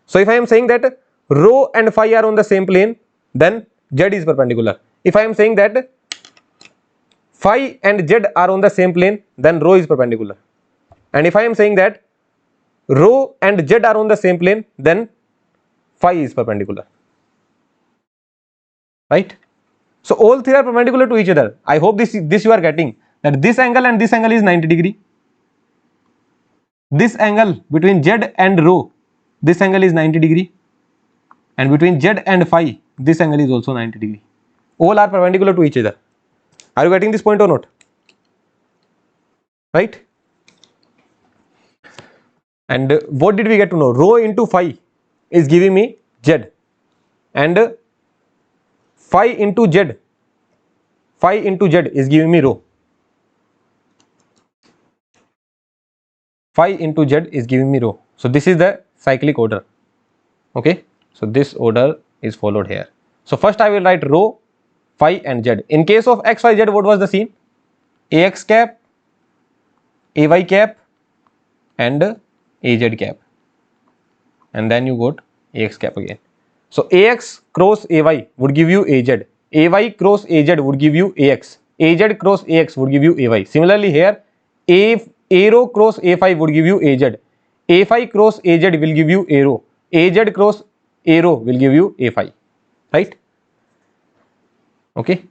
So if I am saying that rho and phi are on the same plane, then z is perpendicular. If I am saying that phi and z are on the same plane, then rho is perpendicular. And if I am saying that rho and z are on the same plane, then phi is perpendicular. Right? So all three are perpendicular to each other. I hope this you are getting, that this angle and this angle is 90 degree. This angle between z and rho, this angle is 90 degree, and between z and phi, this angle is also 90 degree. All are perpendicular to each other. Are you getting this point or not? Right? And what did we get to know? Rho into phi is giving me z, and phi into z is giving me rho. Phi into z is giving me rho. So this is the cyclic order. Okay, so this order is followed here. So first I will write rho, phi and z. In case of x, y, z, what was the scene? Ax cap, ay cap and az cap, and then you got ax cap again. So ax cross ay would give you az, ay cross az would give you ax, az cross ax would give you ay. Similarly here, a rho cross a phi would give you az, a phi cross az will give you a rho, az cross a rho will give you a phi. Right? Okay.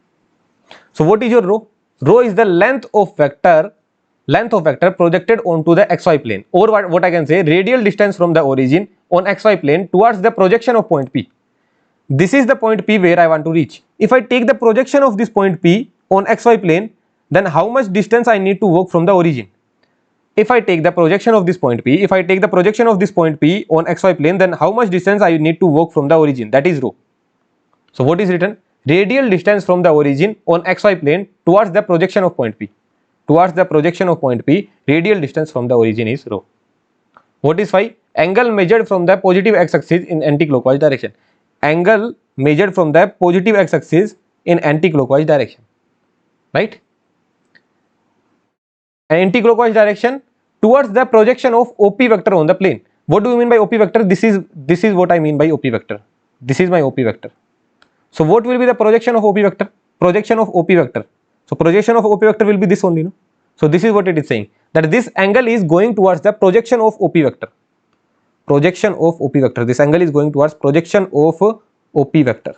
So what is your rho? Rho is the length of vector projected onto the xy plane, or what I can say, radial distance from the origin on xy plane towards the projection of point P. This is the point P where I want to reach. If I take the projection of this point P on xy plane, then how much distance I need to walk from the origin? If I take the projection of this point P, on xy plane, then how much distance I need to walk from the origin? That is rho. So what is written? Radial distance from the origin on xy plane towards the projection of point P. Radial distance from the origin is rho. What is phi? Angle measured from the positive x-axis in anti-clockwise direction. Angle measured from the positive x-axis in anti-clockwise direction. Right? Anti-clockwise direction towards the projection of OP vector on the plane. What do you mean by OP vector? This is what I mean by OP vector. This is my OP vector. So what will be the projection of OP vector? So projection of OP vector will be this only, no? So this is what it is saying, that this angle is going towards the projection of OP vector. This angle is going towards projection of OP vector.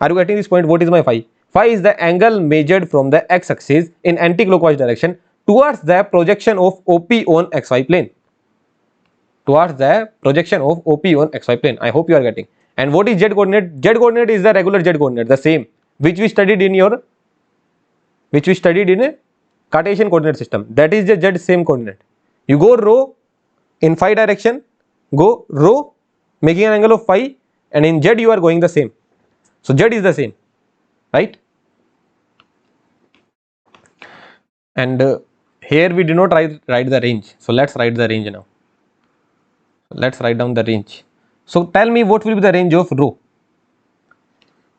Are you getting this point? What is my phi? Phi is the angle measured from the x-axis in anti-clockwise direction towards the projection of OP on xy plane. I hope you are getting. And what is z coordinate? Z coordinate is the regular z coordinate, the same which we studied in Cartesian coordinate system. That is the z same coordinate. You go rho in phi direction, go rho making an angle of phi, and in z you are going the same. So z is the same, right? And here we do not write the range. So let's write the range now. Let's write down the range. So tell me what will be the range of rho.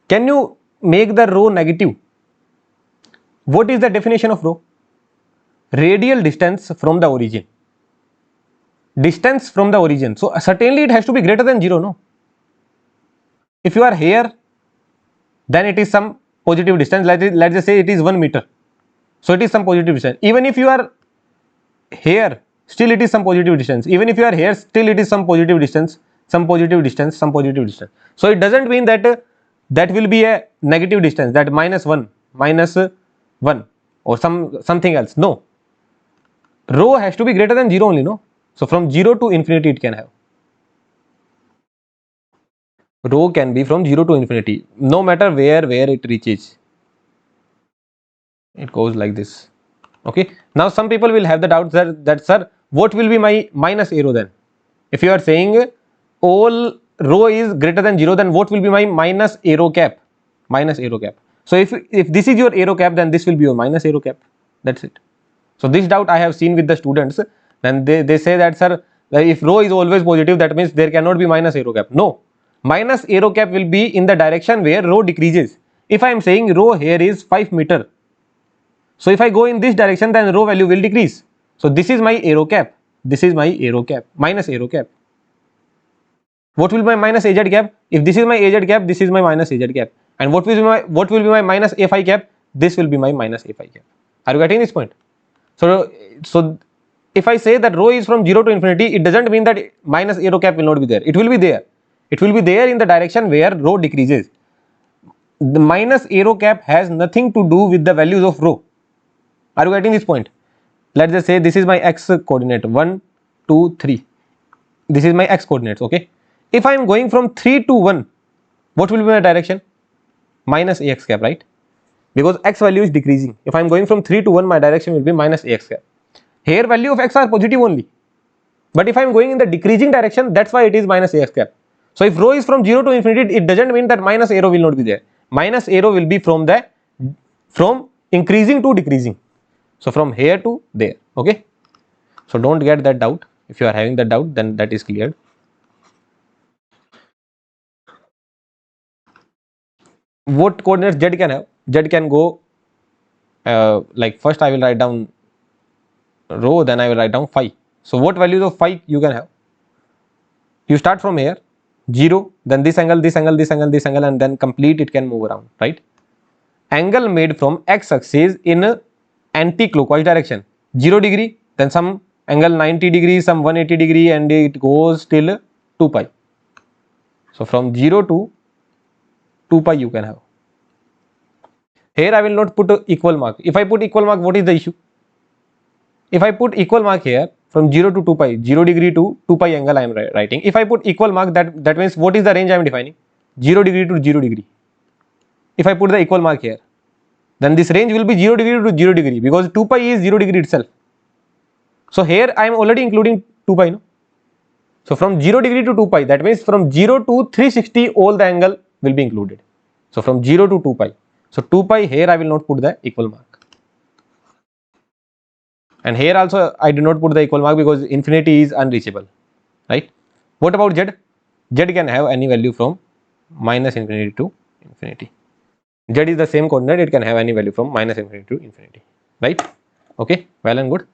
Can you make the rho negative? What is the definition of rho? Radial distance from the origin. So certainly it has to be greater than 0, no? If you are here, then it is some positive distance. Let's just say it is 1 meter. So it is some positive distance. Even if you are here, still it is some positive distance. Even if you are here, still it is some positive distance. So it doesn't mean that that will be a negative distance, that minus 1 or something else. No. Rho has to be greater than 0 only, no? So from 0 to infinity it can have. Rho can be from 0 to infinity, no matter where it reaches. It goes like this. Okay. Now some people will have the doubt that sir, what will be my minus a rho then? If you are saying all rho is greater than 0, then what will be my minus a rho cap? So if this is your a rho cap, then this will be your minus a rho cap. That's it. So this doubt I have seen with the students. Then they say that sir, if rho is always positive, that means there cannot be minus a rho cap. No. Minus a rho cap will be in the direction where rho decreases. If I am saying rho here is 5 meter. So if I go in this direction, then rho value will decrease. So this is my a rho cap. Minus a rho cap. What will be my minus az cap? If this is my az cap, this is my minus az cap. And what will be my minus a phi cap? This will be my minus a phi cap. Are you getting this point? So if I say that rho is from 0 to infinity, it doesn't mean that minus a rho cap will not be there. It will be there. It will be there in the direction where rho decreases. The minus a rho cap has nothing to do with the values of rho. Are you getting this point? Let's just say this is my x coordinate 1, 2, 3. This is my x coordinates. Okay. If I am going from 3 to 1, what will be my direction? Minus ax cap, right? Because x value is decreasing. If I am going from 3 to 1, my direction will be minus ax cap. Here value of x are positive only. But if I am going in the decreasing direction, that's why it is minus ax cap. So if rho is from 0 to infinity, it doesn't mean that minus a rho will not be there. Minus a rho will be from increasing to decreasing. So from here to there. Okay. So don't get that doubt. If you are having that doubt, then that is cleared. What coordinates z can have? Z can go like first I will write down rho, then I will write down phi. So what values of phi you can have? You start from here 0, then this angle, this angle, this angle, this angle, and then complete it can move around, right? Angle made from x axis in anti-clockwise direction 0 degree, then some angle 90 degrees, some 180 degree, and it goes till 2 pi. So from 0 to 2 pi you can have. Here I will not put equal mark. If I put equal mark, what is the issue? If I put equal mark here from 0 to 2 pi, 0 degree to 2 pi angle I am writing. If I put equal mark, that means what is the range I am defining? 0 degree to 0 degree. If I put the equal mark here, then this range will be 0 degree to 0 degree because 2 pi is 0 degree itself. So here I am already including 2 pi. No? So from 0 degree to 2 pi, that means from 0 to 360 all the angle will be included. So from 0 to 2 pi. So 2 pi here I will not put the equal mark. And here also I do not put the equal mark because infinity is unreachable, right? What about z? Z can have any value from minus infinity to infinity. Z is the same coordinate, it can have any value from minus infinity to infinity, right? Okay, well and good.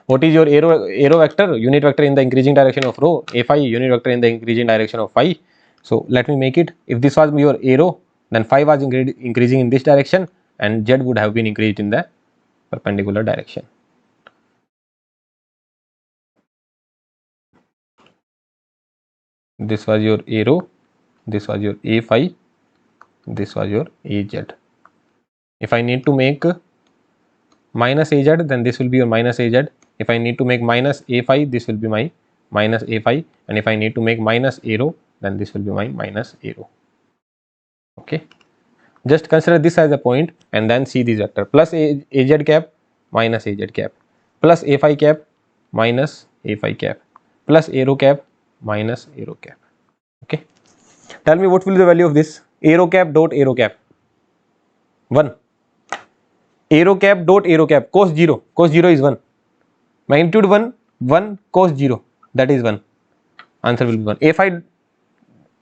What is your arrow vector? Unit vector in the increasing direction of rho, a phi, unit vector in the increasing direction of phi. So let me make it. If this was your arrow, then phi was increasing in this direction and z would have been increased in the perpendicular direction. This was your arrow, this was your a phi, this was your az. If I need to make minus az, then this will be your minus az. If I need to make minus a phi, this will be my minus a phi, and if I need to make minus arrow, then this will be my minus arrow. Okay, just consider this as a point and then see this vector: plus az cap minus az cap, plus a phi cap minus a phi cap, plus arrow cap minus arrow cap. Okay, tell me what will be the value of this arrow cap dot arrow cap? 1. Arrow cap dot arrow cap, cos 0 is 1, magnitude 1, 1 cos 0, that is 1. Answer will be 1.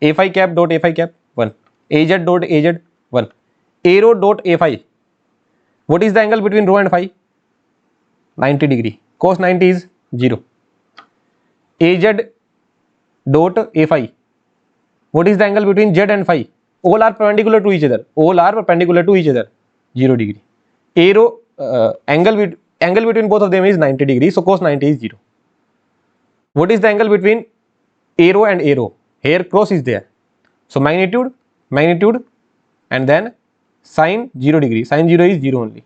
A phi cap dot a phi cap, 1. Az dot az, 1. Arrow dot a phi, what is the angle between rho and phi? 90 degree. Cos 90 is 0. Az dot a phi, what is the angle between z and phi? All are perpendicular to each other. All are perpendicular to each other. 0 degree. Arrow angle between both of them is 90 degrees. So cos 90 is 0. What is the angle between arrow and arrow? Here cross is there. So magnitude, and then sine 0 degree. Sine 0 is 0 only.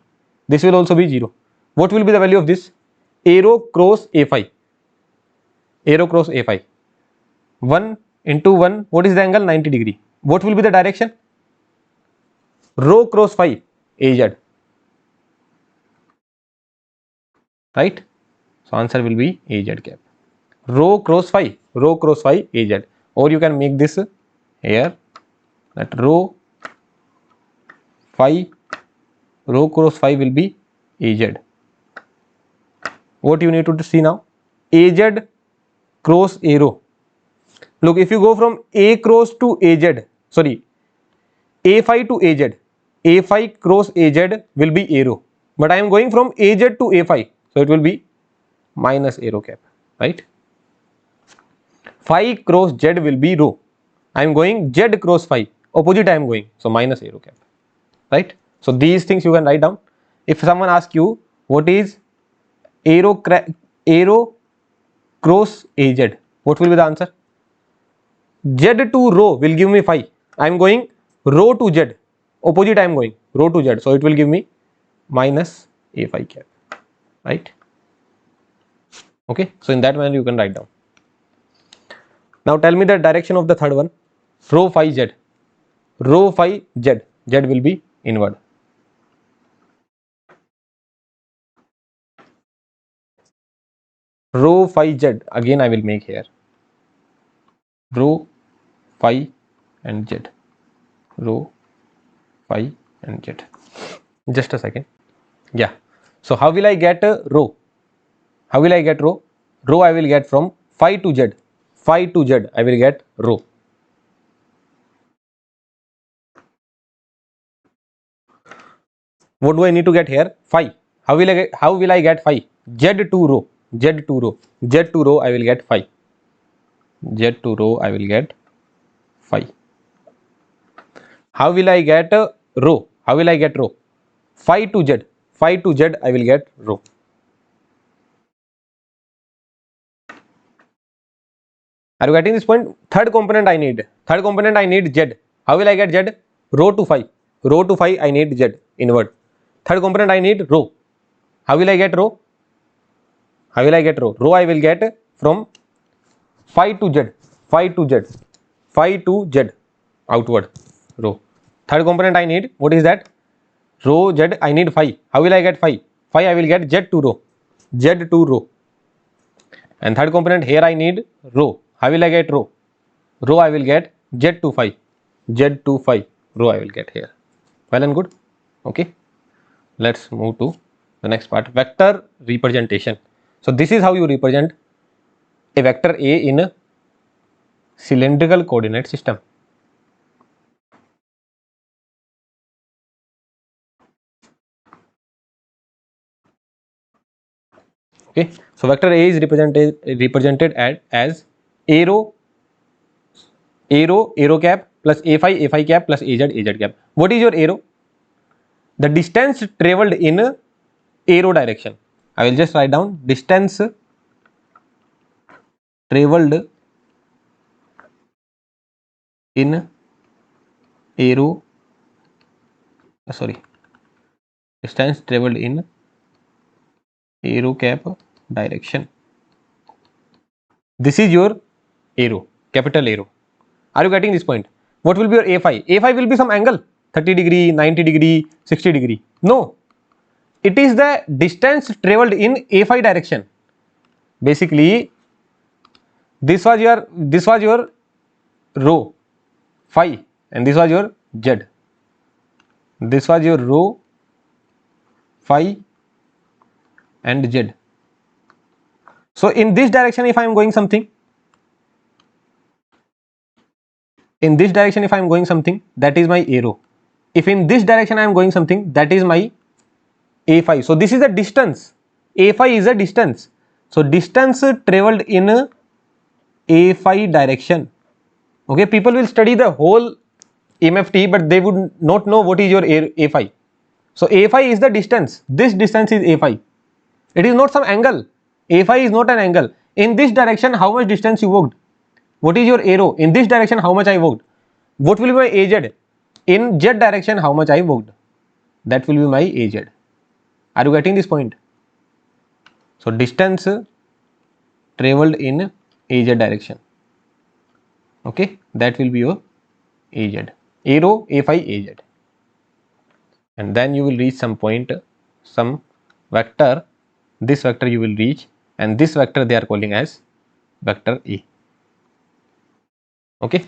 This will also be 0. What will be the value of this? Arrow cross a phi. Arrow cross a phi. 1 into 1. What is the angle? 90 degree. What will be the direction? Rho cross phi, az. Right? So answer will be az cap. Rho cross phi, az. Or you can make this here, that rho cross phi will be az. What you need to see now? Az cross arrow. Look, if you go from a cross to az, sorry, a phi to az, a phi cross az will be arrow. But I am going from az to a phi, so it will be minus arrow cap, right? Phi cross z will be rho. I am going z cross phi. opposite I am going, so minus A rho cap, right? So these things you can write down. If someone asks you what is A rho cross AZ, what will be the answer? Z to rho will give me phi. I am going rho to Z, opposite I am going rho to Z, so it will give me minus A phi cap, right? Okay, so in that manner you can write down. Now tell me the direction of the third one, rho phi Z. Rho phi Z, Z will be inward. Rho phi Z, again I will make here rho phi and Z, rho phi and Z. Just a second. Yeah, so how will I get rho? How will I get rho? Rho I will get from phi to Z. Phi to Z I will get rho. What do I need to get here? Phi. How will I get phi? Z to rho. Z to rho. Z to rho I will get phi. Z to rho I will get phi. How will I get rho? How will I get rho? Phi to Z. Phi to Z I will get rho. Are you getting this point? Third component I need. Third component I need Z. How will I get Z? Rho to phi. Rho to phi I need Z inward. Third component I need rho. How will I get rho? How will I get rho? Rho I will get from phi to Z. Phi to Z. Phi to Z outward rho. Third component I need, what is that? Rho Z I need phi. How will I get phi? Phi I will get Z to rho. Z to rho. And third component here I need rho. How will I get rho? Rho I will get Z to phi. Z to phi. Rho I will get here. Well and good. Okay. Let's move to the next part. Vector representation. So this is how you represent a vector A in a cylindrical coordinate system. Okay, so vector A is represented as arrow cap plus a phi cap plus az cap. What is your arrow? The distance traveled in arrow direction. I will just write down distance traveled in arrow. Distance traveled in arrow cap direction. This is your arrow, capital arrow. Are you getting this point? What will be your a phi? A phi will be some angle, 30 degree, 90 degree, 60 degree. No, it is the distance traveled in a phi direction. Basically, this was your rho phi and this was your z. This was your rho phi and z. So in this direction, if I am going something, in this direction if I am going something, that is my arrow. If in this direction I am going something, that is my a phi. So this is the distance. A phi is a distance. So distance traveled in a phi direction. Okay, people will study the whole EMFT, but they would not know what is your a phi. So a phi is the distance. This distance is a phi. It is not some angle. A phi is not an angle. In this direction, how much distance you walked? What is your arrow? In this direction, how much I walked? What will be my AZ? In Z direction, how much I walked? That will be my AZ. Are you getting this point? So distance traveled in AZ direction. Okay, that will be your AZ. Arrow A phi AZ. And then you will reach some point, some vector. This vector you will reach, and this vector they are calling as vector A. Okay.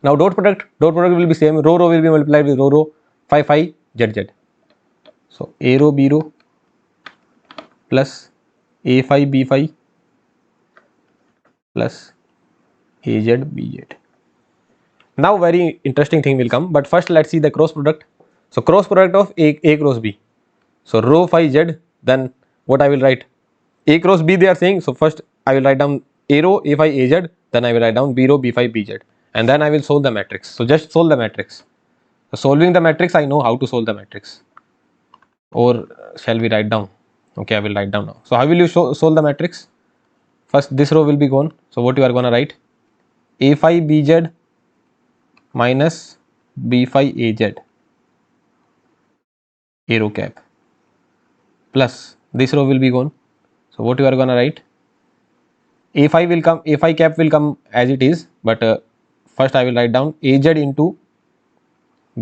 Now dot product will be same. Rho will be multiplied with rho phi z. So a rho b rho plus a phi b phi plus az bz. Now very interesting thing will come, but first let's see the cross product. So cross product of a cross b. So rho phi z, then what I will write? A cross b they are saying. So first I will write down a rho a phi az, then I will write down b rho b phi bz. and then I will solve the matrix. So just solve the matrix. So solving the matrix, I know how to solve the matrix. Or shall we write down? Okay, I will write down now. So how will you solve the matrix? First this row will be gone. So what you are gonna write? A phi bz minus b phi az a row cap plus this row will be gone. So what you are gonna write? A phi will come, a phi cap will come as it is, but first I will write down az into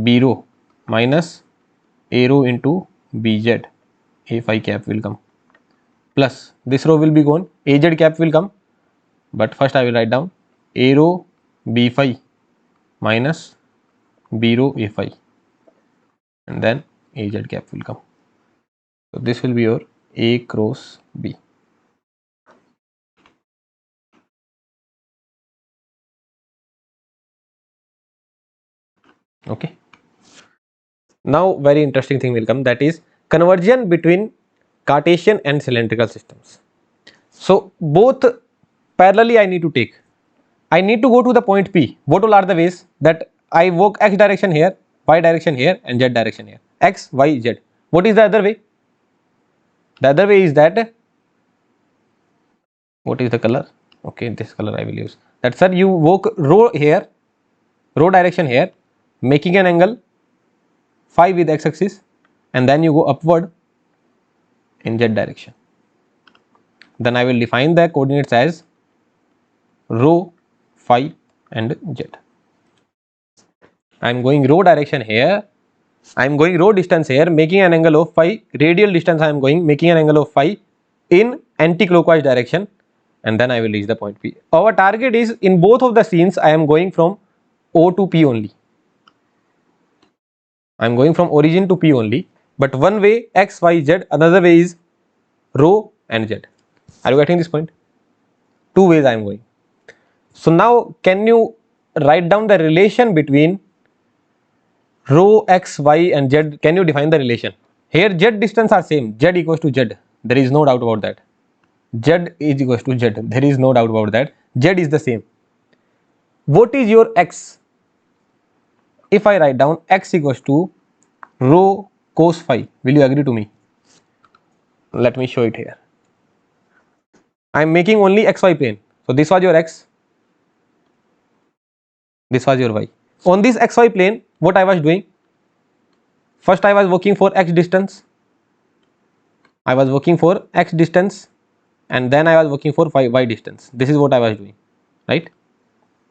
b row minus a row into bz, a phi cap will come, plus this row will be gone, az cap will come, but first I will write down a row b phi minus b row a phi, and then az cap will come. So this will be your a cross b. Okay. Now very interesting thing will come, that is conversion between Cartesian and cylindrical systems. So both parallelly I need to take. I need to go to the point P. What all are the ways that I work x direction here, y direction here, and z direction here? X, y, z. What is the other way? The other way is that, what is the color? Okay, this color I will use. That sir, you work row here, row direction here, making an angle phi with x axis, and then you go upward in z direction. Then I will define the coordinates as rho, phi, and z. I am going rho direction here, I am going rho distance here, making an angle of phi, radial distance I am going, making an angle of phi in anti-clockwise direction, and then I will reach the point P. Our target is, in both of the scenes I am going from O to P only. I am going from origin to P only, but one way x, y, z, another way is rho and z. Are you getting this point? Two ways I am going. So now can you write down the relation between rho, x, y and z? Can you define the relation? Here z distance are same, z equals to z, there is no doubt about that. Z is equals to z, there is no doubt about that. Z is the same. What is your x? If I write down x equals to rho cos phi, will you agree to me? Let me show it here. I am making only xy plane. So this was your x, this was your y. On this xy plane, what I was doing? First I was working for x distance. I was working for x distance, and then I was working for y distance. This is what I was doing, right?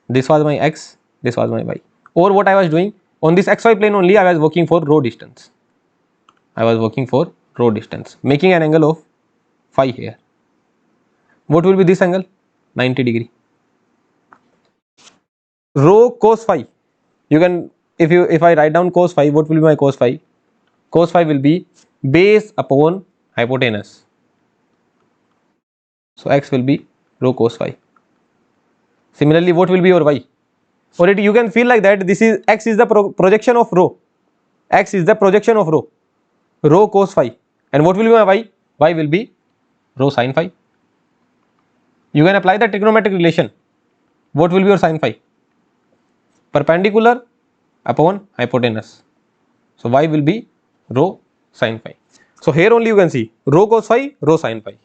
This was my x, this was my y. Or what I was doing, on this xy plane only I was working for rho distance. I was working for rho distance, making an angle of phi here. What will be this angle? 90 degree. Rho cos phi. You can, if I write down cos phi, what will be my cos phi? Cos phi will be base upon hypotenuse. So x will be rho cos phi. Similarly, what will be your y? Already you can feel like that this is x is the projection of rho. X is the projection of rho. Rho cos phi. And what will be my y? Y will be rho sin phi. You can apply the trigonometric relation. What will be your sin phi? Perpendicular upon hypotenuse. So y will be rho sin phi. So here only you can see rho cos phi, rho sin phi.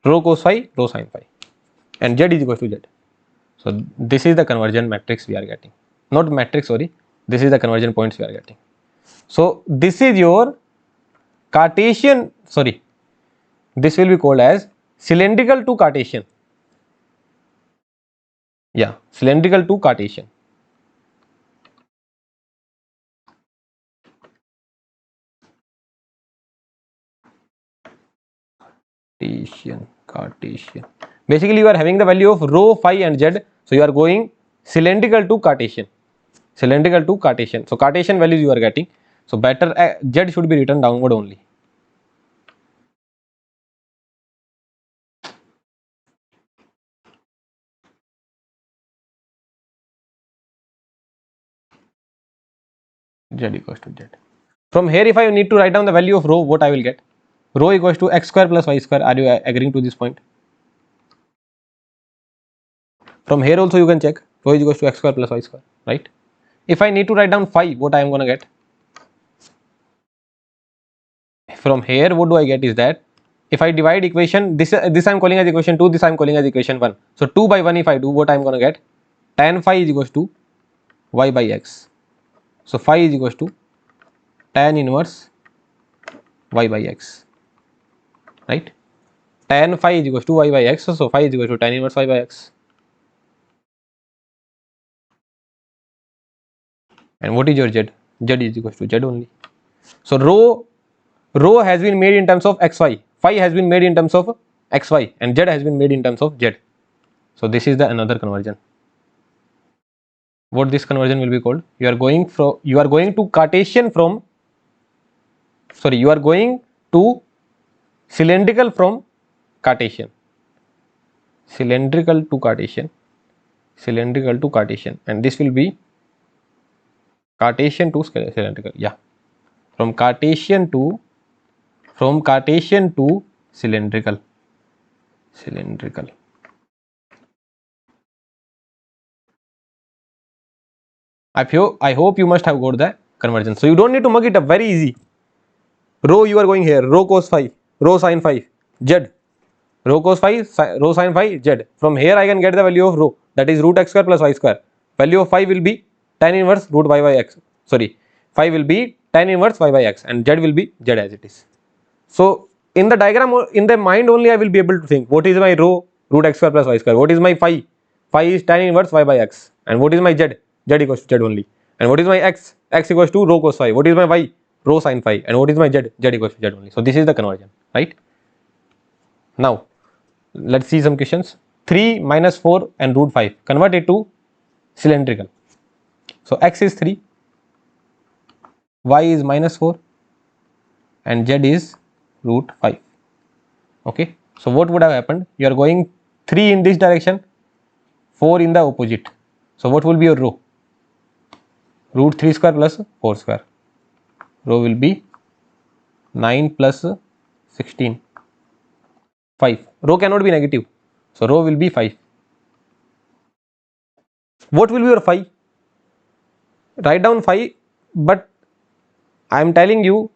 Rho cos phi, rho sin phi. And z is equal to z. So this is the conversion matrix we are getting. Not matrix, sorry. This is the conversion points we are getting. So this is your Cartesian, sorry. This will be called as cylindrical to Cartesian. Yeah, cylindrical to Cartesian. Cartesian. Basically, you are having the value of rho, phi, and z. So you are going cylindrical to Cartesian. Cylindrical to Cartesian. So Cartesian values you are getting. So better z should be written downward only. Z equals to z. From here, if I need to write down the value of rho, what I will get? Rho equals to x square plus y square. Are you agreeing to this point? From here also you can check rho is equals to x square plus y square, right? If I need to write down phi, what I am going to get? From here, what do I get is that if I divide equation, this I am calling as equation 2, this I am calling as equation 1. So 2 by 1 if I do, what I am going to get? Tan phi is equals to y by x. So phi is equals to tan inverse y by x, right? Tan phi is equals to y by x, so phi is equals to tan inverse y by x. And what is your z? Z is equals to z only. So rho has been made in terms of xy, phi has been made in terms of xy, and z has been made in terms of z. So this is the another conversion. What this conversion will be called? You are going to Cartesian from, sorry, you are going to cylindrical from Cartesian, cylindrical to Cartesian, cylindrical to Cartesian, and this will be Cartesian to cylindrical. Yeah, from Cartesian to cylindrical, cylindrical. I hope you must have got the conversion. So you don't need to mug it up. Very easy. Rho you are going here. Rho cos phi, rho sin phi, z. Rho cos phi, rho sin phi, z. From here I can get the value of rho, that is root x square plus y square. Value of phi will be tan inverse root y by x. Sorry, phi will be tan inverse y by x, and z will be z as it is. So in the diagram, in the mind only I will be able to think what is my rho, root x square plus y square. What is my phi? Phi is tan inverse y by x. And what is my z? Z equals to z only. And what is my x? X equals to rho cos phi. What is my y? Rho sin phi. And what is my z? Z equals to z only. So this is the conversion, right? Now let's see some questions. 3 minus 4 and root 5, convert it to cylindrical. So x is 3, y is minus 4, and z is root 5. Okay, so what would have happened? You are going 3 in this direction, 4 in the opposite. So what will be your rho? Root 3 square plus 4 square. Rho will be 9 plus 16, 5. Rho cannot be negative, so rho will be 5. What will be your phi? Write down phi, but I am telling you,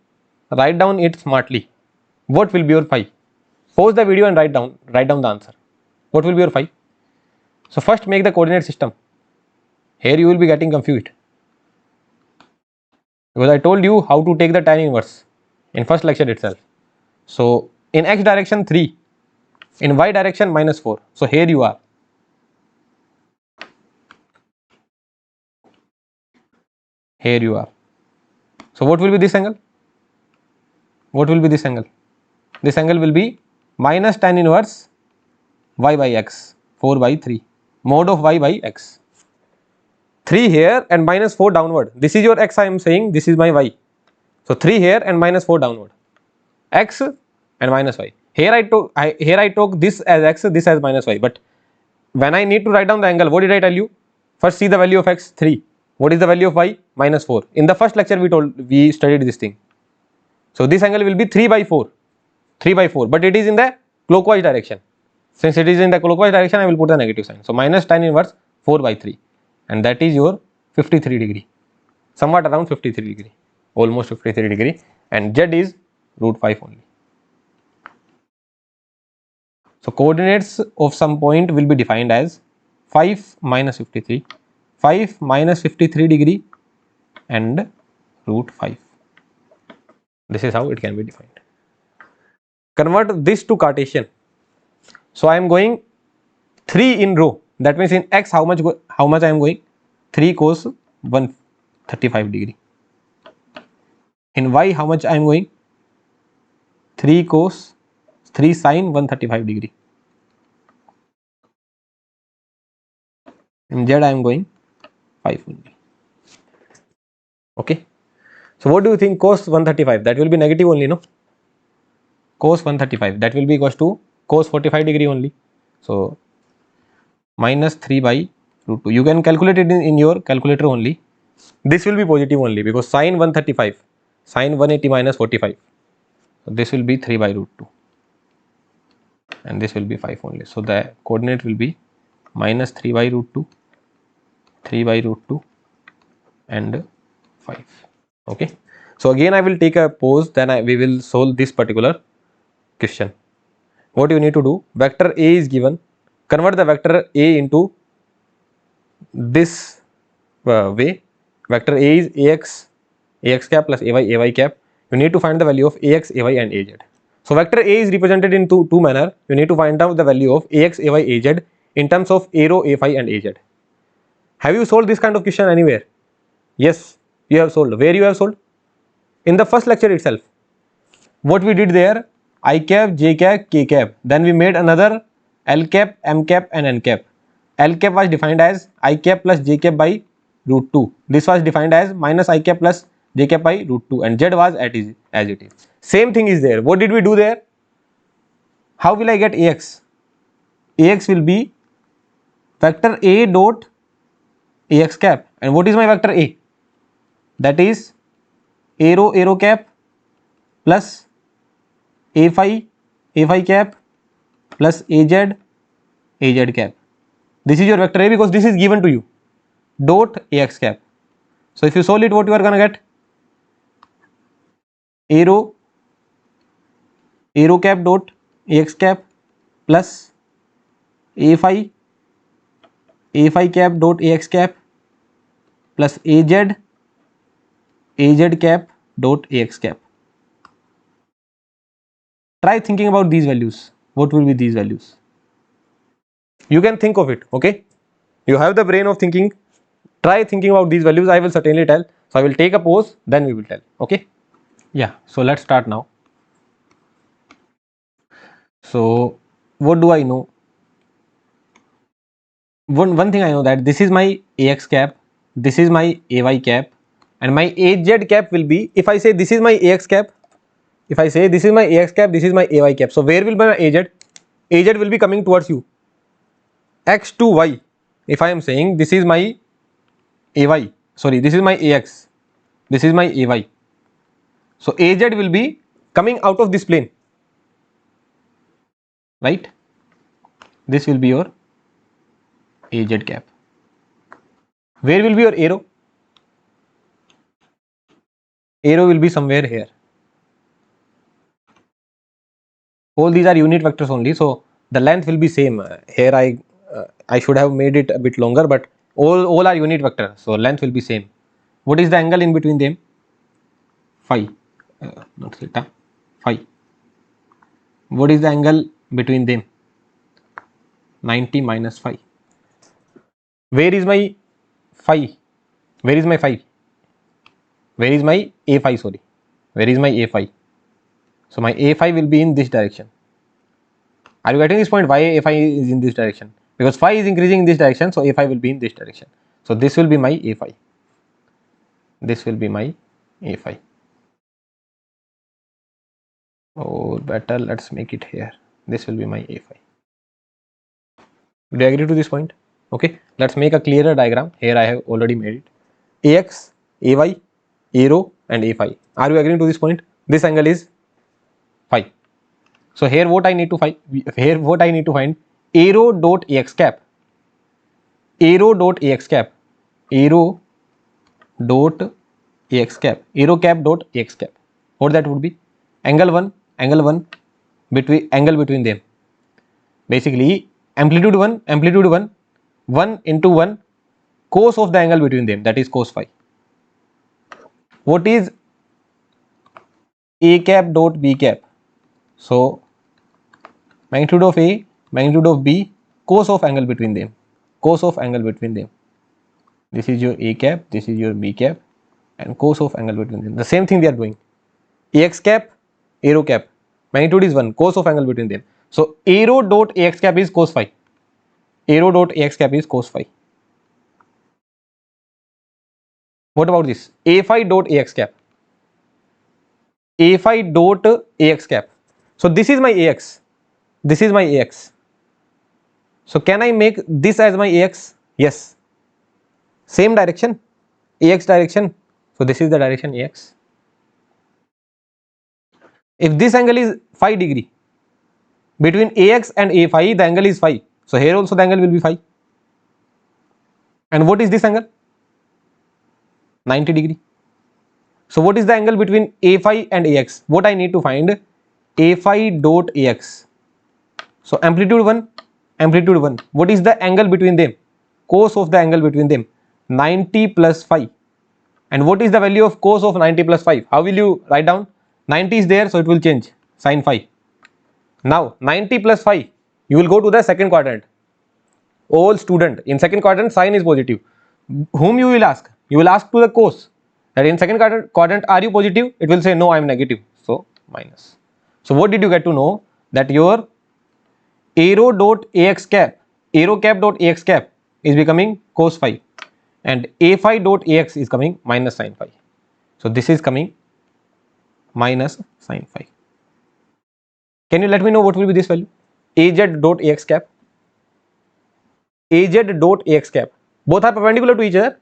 write down it smartly. What will be your phi? Pause the video and write down the answer. What will be your phi? So first make the coordinate system. Here you will be getting confused, because I told you how to take the tan inverse in first lecture itself. So in x direction 3, in y direction minus 4. So here you are. Here you are. So what will be this angle? What will be this angle? This angle will be minus tan inverse y by x, 4 by 3, mod of y by x. 3 here and minus 4 downward. This is your x, I am saying, this is my y. So 3 here and minus 4 downward. X and minus y. Here I took this as x, this as minus y. But when I need to write down the angle, what did I tell you? First see the value of x, 3. What is the value of y? Minus 4. In the first lecture we studied this thing. So this angle will be 3 by 4. 3 by 4. But it is in the clockwise direction. Since it is in the clockwise direction, I will put the negative sign. So minus tan inverse 4 by 3. And that is your 53 degree. Somewhat around 53 degree. Almost 53 degree. And z is root 5 only. So coordinates of some point will be defined as 5 minus 53, 5 minus 53 degree, and root 5. This is how it can be defined. Convert this to Cartesian. So I am going 3 in row. That means in x how much I am going? 3 cos 135 degree. In y how much I am going? 3 cos 3 sin 135 degree. In z I am going 5 only. Okay. So what do you think cos 135? That will be negative only, no? Cos 135, that will be equals to cos 45 degree only. So minus 3 by root 2. You can calculate it in your calculator only. This will be positive only, because sin 135, sin 180 minus 45. So this will be 3 by root 2. And this will be 5 only. So the coordinate will be minus 3 by root 2, 3 by root 2 and 5. Okay. So again I will take a pause, then we will solve this particular question. What you need to do, vector A is given, convert the vector A into this way. Vector A is ax cap plus ay cap. You need to find the value of ax, ay and az. So vector A is represented in two manner. You need to find out the value of ax, ay, az in terms of a rho, a phi and az. Have you solved this kind of question anywhere? Yes, you have solved. Where you have solved? In the first lecture itself. What we did there, I cap, j cap, k cap. Then we made another L cap, M cap and N cap. L cap was defined as I cap plus j cap by root 2. This was defined as minus I cap plus j cap by root 2 and Z was as it is. Same thing is there. What did we do there? How will I get AX? AX will be vector A dot AX cap. And what is my vector A? That is A rho cap plus A phi cap plus AZ cap. This is your vector A because this is given to you. Dot AX cap. So if you solve it, what you are gonna get? A rho cap dot AX cap plus A phi cap dot AX cap plus AZ cap dot AX cap. Try thinking about these values. What will be these values? You can think of it, okay? You have the brain of thinking. Try thinking about these values. I will certainly tell. So I will take a pause, then we will tell, okay? Yeah, so let's start now. So what do I know? One thing I know, that this is my AX cap, this is my AY cap, and my AZ cap will be, if I say this is my AX cap, if I say this is my AX cap, this is my AY cap. So where will be my AZ? AZ will be coming towards you. X to Y. If I am saying this is my AY, sorry, this is my AX, this is my AY. So AZ will be coming out of this plane, right? This will be your AZ cap. Where will be your arrow? Arrow will be somewhere here. All these are unit vectors only, so the length will be same. Here I should have made it a bit longer, but all are unit vector, so length will be same. What is the angle in between them? Phi, not theta, phi. What is the angle between them? 90 minus phi. Where is my phi? Where is my phi? Where is my a phi? Sorry, where is my a phi? So my a phi will be in this direction. Are you getting this point? Why a phi is in this direction? Because phi is increasing in this direction, so a phi will be in this direction. So this will be my a phi. This will be my a phi. Or better, let's make it here. This will be my a phi. Do you agree to this point? Okay, let's make a clearer diagram. Here I have already made it. AX, AY, A rho and A phi. Are you agreeing to this point? This angle is phi. So here what I need to find? Here what I need to find? A rho dot AX cap. A rho dot AX cap. A rho dot AX cap. A rho cap dot AX cap. What that would be? Angle 1 between angle between them. Basically amplitude 1 into 1 cos of the angle between them, that is cos phi. What is A cap dot B cap? So magnitude of A, magnitude of B, cos of angle between them, cos of angle between them. This is your A cap, this is your B cap, and cos of angle between them. The same thing they are doing. AX cap, A rho cap, magnitude is 1, cos of angle between them. So A rho dot AX cap is cos phi. A rho dot AX cap is cos phi. What about this? A phi dot AX cap. A phi dot AX cap. So this is my AX. This is my AX. So can I make this as my AX? Yes. Same direction, AX direction. So this is the direction AX. If this angle is phi degree, between AX and A phi, the angle is phi. So here also the angle will be phi. And what is this angle? 90 degree. So what is the angle between A phi and AX? What I need to find A phi dot AX. So amplitude 1, amplitude 1. What is the angle between them? Cos of the angle between them, 90 plus phi. And what is the value of cos of 90 plus 5? How will you write down? 90 is there, so it will change, sin phi. Now 90 plus 5, you will go to the second quadrant. All student, in second quadrant sin is positive. Whom you will ask? You will ask to the cos. That in second quadrant, are you positive? It will say no, I am negative. So minus. So what did you get to know? That your arrow dot ax cap, arrow cap dot ax cap is becoming cos phi, and a phi dot ax is coming minus sin phi. So this is coming minus sin phi. Can you let me know what will be this value? Az dot ax cap, az dot ax cap. Both are perpendicular to each other.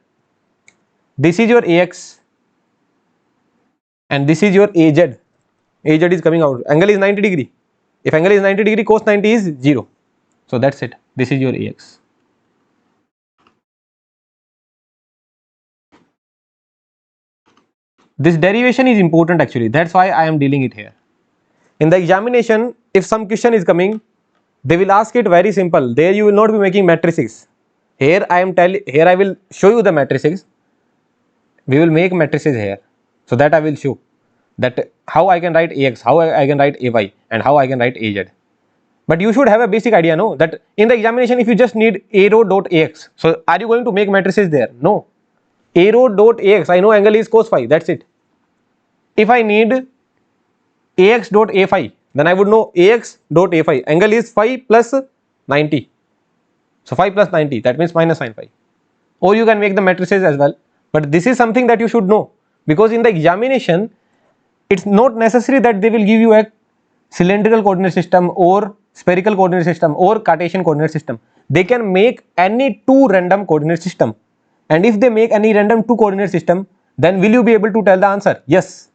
This is your ax and this is your az. Az is coming out. Angle is 90 degree. If angle is 90 degree, cos 90 is 0. So that's it. This is your ax. This derivation is important actually. That's why I am dealing it here. In the examination, if some question is coming, they will ask it very simple. There you will not be making matrices. Here I will show you the matrices. We will make matrices here. So that I will show that how I can write ax, how I can write ay, and how I can write az. But you should have a basic idea, no? That in the examination, if you just need arrow dot ax, so are you going to make matrices there? No. Arrow dot ax, I know angle is cos phi, that's it. If I need ax dot a phi, then I would know ax dot a phi, angle is phi plus 90. So phi plus 90, that means minus sin phi. Or you can make the matrices as well. But this is something that you should know, because in the examination, it's not necessary that they will give you a cylindrical coordinate system or spherical coordinate system or Cartesian coordinate system. They can make any two random coordinate system. And if they make any random two coordinate system, then will you be able to tell the answer? Yes.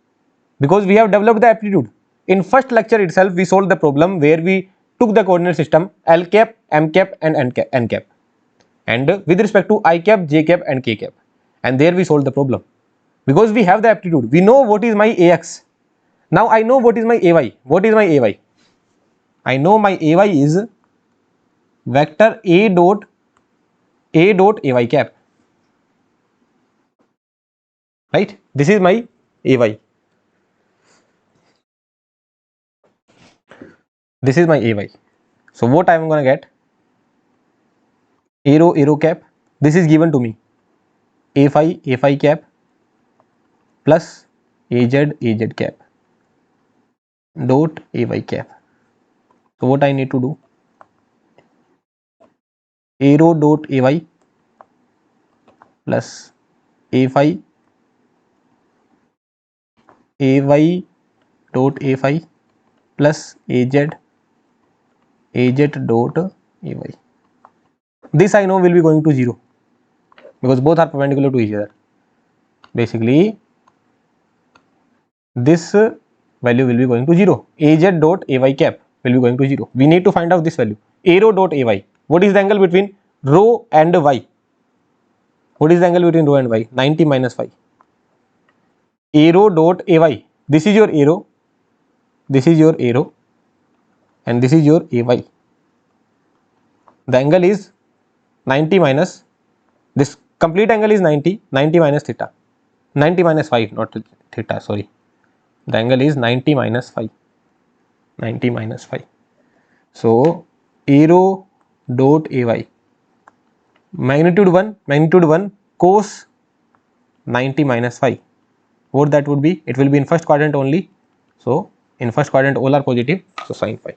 Because we have developed the aptitude. In first lecture itself, we solved the problem where we took the coordinate system L cap, M cap and N cap. And with respect to I cap, J cap and K cap. And there we solved the problem. Because we have the aptitude. We know what is my AX. Now I know what is my AY. What is my AY? I know my AY is vector A dot AY cap. Right? This is my AY. This is my AY. So what I am going to get? Arrow cap. This is given to me. A phi cap plus az cap dot ay cap. So what I need to do? Arrow dot ay plus a phi ay dot a phi plus az dot ay. This I know will be going to 0 because both are perpendicular to each other. Basically, this value will be going to 0. Az dot ay cap will be going to 0. We need to find out this value. Arrow dot ay. What is the angle between rho and y? What is the angle between rho and y? 90 minus phi. Arrow dot ay. This is your arrow. This is your arrow. And this is your ay. The angle is 90 minus, this complete angle is 90 minus theta. 90 minus 5, not theta, sorry. The angle is 90 minus 5. 90 minus 5. So, arrow dot ay. Magnitude 1 cos 90 minus 5. What that would be? It will be in first quadrant only. So, in first quadrant all are positive. So, sin phi.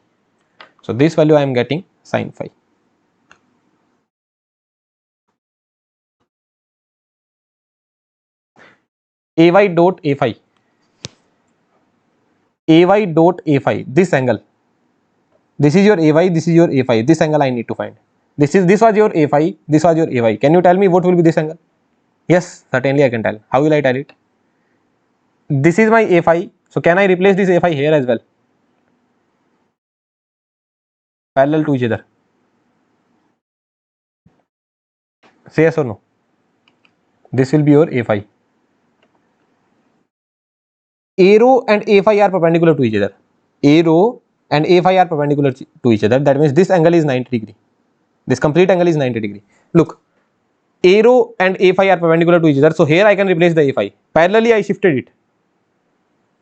So, this value I am getting sin phi. Ay dot a phi. Ay dot a phi. This angle. This is your ay. This is your a phi. This angle I need to find. This was your a phi. This was your ay. Can you tell me what will be this angle? Yes, certainly I can tell. How will I tell it? This is my a phi. So can I replace this a phi here as well? Parallel to each other. Say yes or no? This will be your A phi. A rho and A phi are perpendicular to each other. A rho and A phi are perpendicular to each other. That means this angle is 90 degree. This complete angle is 90 degree. Look, A rho and A phi are perpendicular to each other. So here I can replace the A phi. Parallelly I shifted it.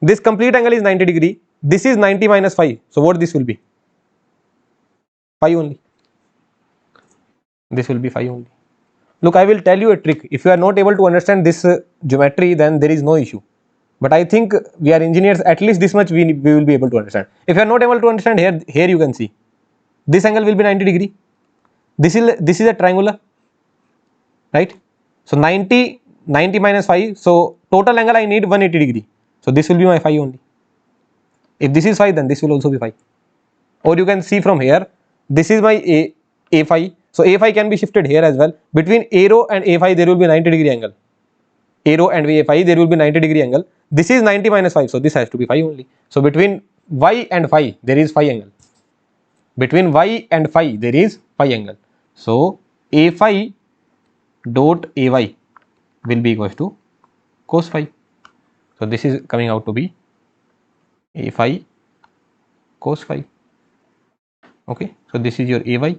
This complete angle is 90 degree. This is 90 minus phi. So what this will be? Phi only. This will be phi only. Look, I will tell you a trick. If you are not able to understand this geometry, then there is no issue. But I think we are engineers, at least this much we will be able to understand. If you are not able to understand, here you can see. This angle will be 90 degree. This is a triangular, right? So 90 minus phi. So total angle I need 180 degree. So this will be my phi only. If this is phi, then this will also be phi. Or you can see from here, this is my A phi. So A phi can be shifted here as well. Between A rho and A phi there will be 90 degree angle. A rho and A phi there will be 90 degree angle. This is 90 minus phi, so this has to be phi only. So between y and phi there is phi angle. Between y and phi there is phi angle. So A phi dot Ay will be equals to cos phi. So this is coming out to be A phi cos phi. Okay, so this is your Ay.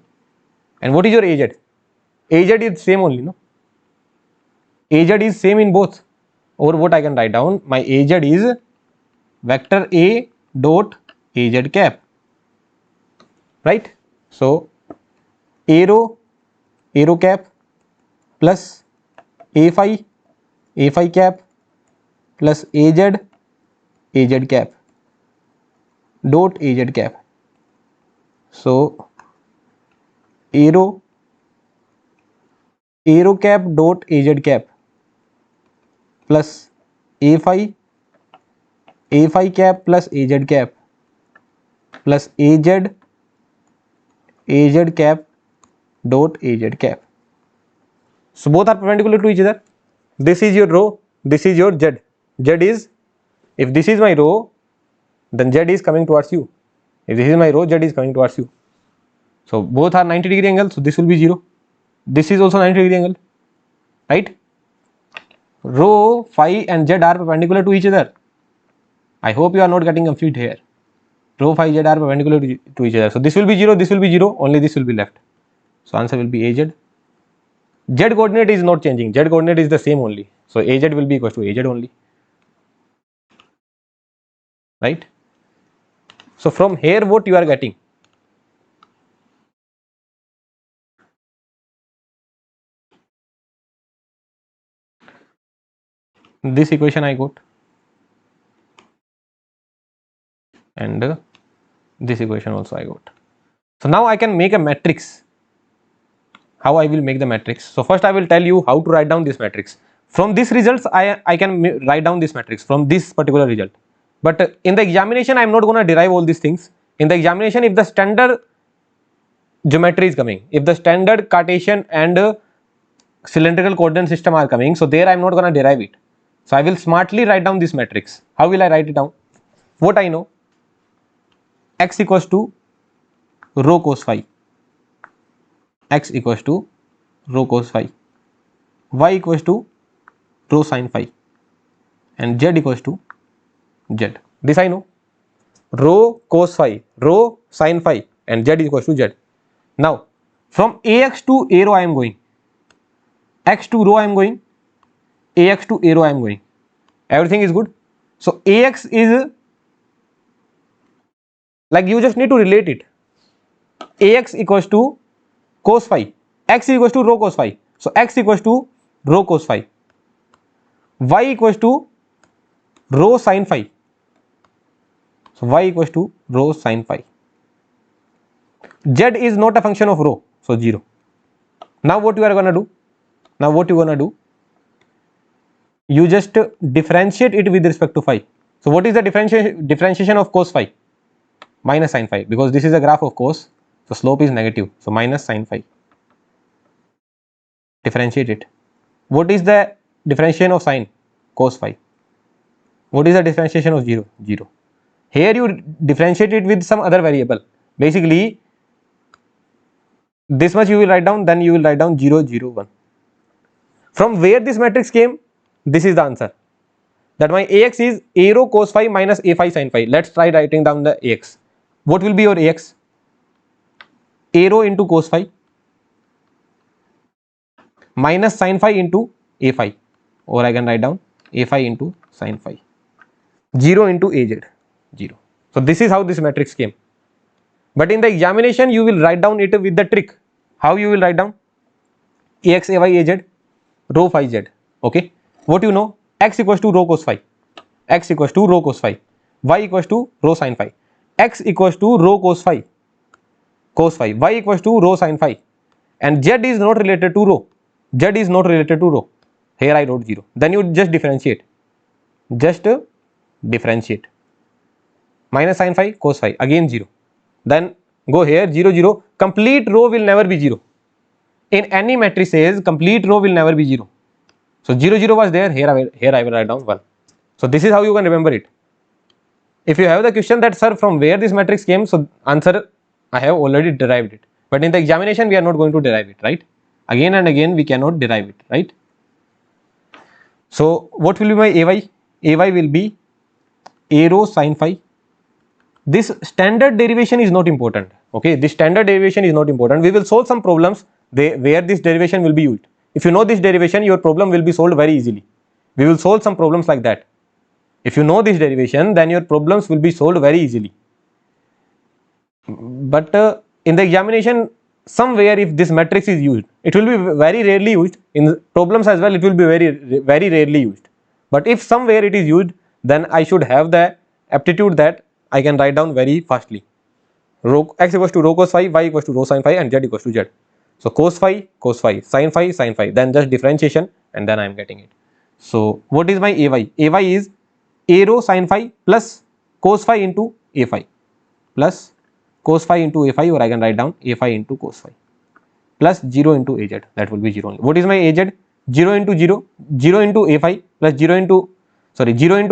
And what is your Az? Az is same only, no? Az is same in both. Or what I can write down, my Az is vector A dot Az cap, right? So arrow cap plus A phi cap plus Az cap dot Az cap. So arrow cap dot Az cap plus A phi cap plus Az cap plus Az cap dot Az cap. So both are perpendicular to each other. This is your rho, this is your Z. Z is, if this is my rho, then Z is coming towards you. If this is my rho, Z is coming towards you. So both are 90 degree angle, so this will be 0. This is also 90 degree angle, right? Rho, phi and Z are perpendicular to each other. I hope you are not getting confused here. Rho, phi, Z are perpendicular to each other. So this will be 0, this will be 0, only this will be left. So answer will be Az. Z coordinate is not changing, Z coordinate is the same only. So Az will be equal to Az only, right? So from here what you are getting? This equation I got, and this equation also I got. So now I can make a matrix. How I will make the matrix? So first I will tell you how to write down this matrix. From this results I can write down this matrix from this particular result. But in the examination I am not going to derive all these things. In the examination, if the standard geometry is coming, if the standard Cartesian and cylindrical coordinate system are coming, so there I am not going to derive it. So I will smartly write down this matrix. How will I write it down? What I know, x equals to rho cos phi, x equals to rho cos phi, y equals to rho sin phi, and z equals to z. This I know, rho cos phi, rho sin phi, and z equals to z. Now from ax to a rho I am going, x to rho I am going, ax to a rho I am going. Everything is good. So ax is, like, you just need to relate it. Ax equals to cos phi, x equals to rho cos phi. So x equals to rho cos phi, y equals to rho sin phi. So y equals to rho sin phi. Z is not a function of rho, so 0. Now what you are gonna do? You just differentiate it with respect to phi. So what is the differentiation of cos phi? Minus sin phi, because this is a graph of cos, so slope is negative, so minus sin phi. Differentiate it. What is the differentiation of sine? Cos phi. What is the differentiation of 0? 0. Here you differentiate it with some other variable. Basically, this much you will write down, then you will write down 0, 0, 1. From where this matrix came, this is the answer. That my Ax is a rho cos phi minus a phi sin phi. Let's try writing down the Ax. What will be your Ax? A rho into cos phi minus sin phi into a phi, or I can write down a phi into sin phi. 0 into Az, 0. So this is how this matrix came. But in the examination, you will write down it with the trick. How you will write down? Ax, Ay, Az, rho phi z. Okay. What you know? X equals to rho cos phi. X equals to rho cos phi. Y equals to rho sin phi. X equals to rho cos phi. Cos phi. Y equals to rho sin phi. And Z is not related to rho. Z is not related to rho. Here I wrote 0. Then you just differentiate. Just differentiate. Minus sin phi, cos phi. Again 0. Then go here 0, 0. Complete row will never be 0. In any matrices, complete row will never be 0. So 0, 0 was there. Here I will write down 1. So this is how you can remember it. If you have the question that sir from where this matrix came, so answer I have already derived it. But in the examination we are not going to derive it, right? Again and again we cannot derive it, right? So what will be my Ay? Ay will be a rho sin phi. This standard derivation is not important. Okay, this standard derivation is not important. We will solve some problems where this derivation will be used. If you know this derivation, your problem will be solved very easily. We will solve some problems like that. If you know this derivation, then your problems will be solved very easily. But in the examination, somewhere if this matrix is used, it will be very rarely used. In problems as well, it will be very rarely used. But if somewhere it is used, then I should have the aptitude that I can write down very fastly. Rho x equals to rho cos phi, y equals to rho sin phi, and z equals to z. So cos phi, sin phi, then just differentiation, and then I am getting it. So what is my Ay? Ay is a rho sin phi plus cos phi into a phi plus cos phi into a phi, or I can write down a phi into cos phi plus 0 into Az. That will be 0 only. What is my Az? 0 into 0, 0 into a phi plus 0 into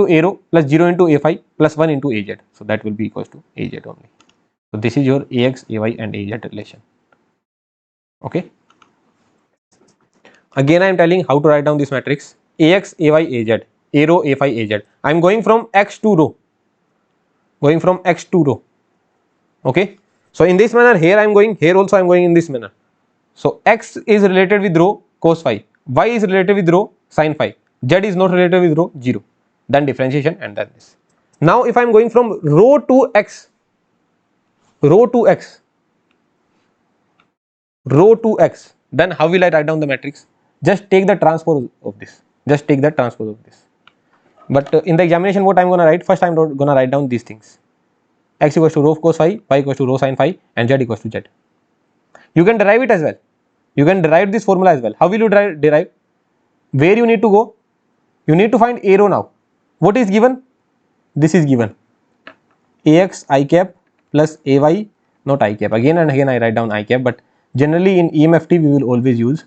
a rho plus 0 into a phi plus 1 into Az. So that will be equals to Az only. So this is your Ax, Ay and Az relation. Okay. Again I am telling how to write down this matrix. Ax, Ay, Az, a rho, a phi, Az. I am going from x to rho. Going from x to rho. Okay. So in this manner, here I am going, here also I am going in this manner. So x is related with rho cos phi, y is related with rho sin phi, z is not related with rho 0. Then differentiation and then this. Now if I am going from rho to x, then how will I write down the matrix? Just take the transpose of this. Just take the transpose of this. But in the examination, what I am going to write? First I am going to write down these things. X equals to rho cos phi, y equals to rho sin phi, and z equals to z. You can derive it as well. You can derive this formula as well. How will you derive? Where you need to go? You need to find a rho now. What is given? This is given. Ax I cap plus ay, not I cap. Again and again I write down I cap, but generally in EMFT we will always use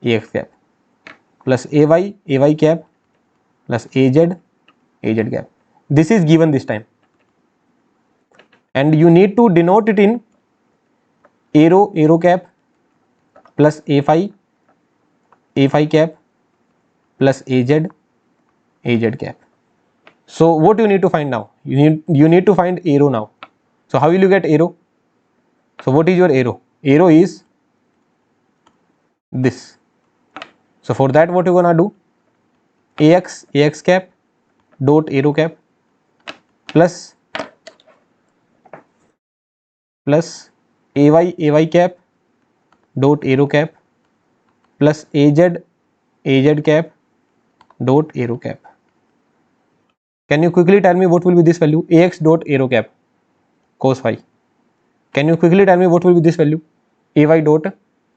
Ax cap plus ay cap plus az cap. This is given this time. And you need to denote it in a rho cap plus a phi cap plus az cap. So what you need to find now? You need to find a rho now. So how will you get a rho? So what is your a rho? A rho is this. So for that, what you gonna do? Ax cap dot a rho cap plus ay cap dot a rho cap plus az cap dot a rho cap. Can you quickly tell me what will be this value? Ax dot a rho cap cos phi. Can you quickly tell me what will be this value? Ay dot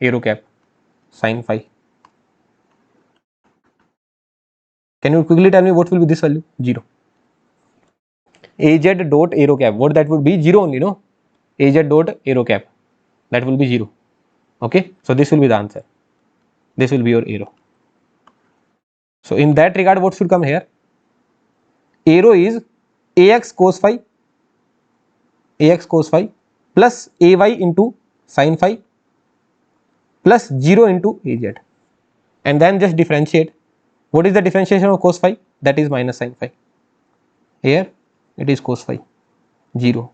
a rho cap sin phi. Can you quickly tell me what will be this value? 0. Az dot a rho cap. What that would be? 0 only, no? Az dot a rho cap. That will be 0. Okay. So this will be the answer. This will be your a rho. So in that regard, what should come here? A rho is ax cos phi plus ay into sin phi plus 0 into az. and then just differentiate. What is the differentiation of cos phi? That is minus sin phi. Here it is cos phi 0.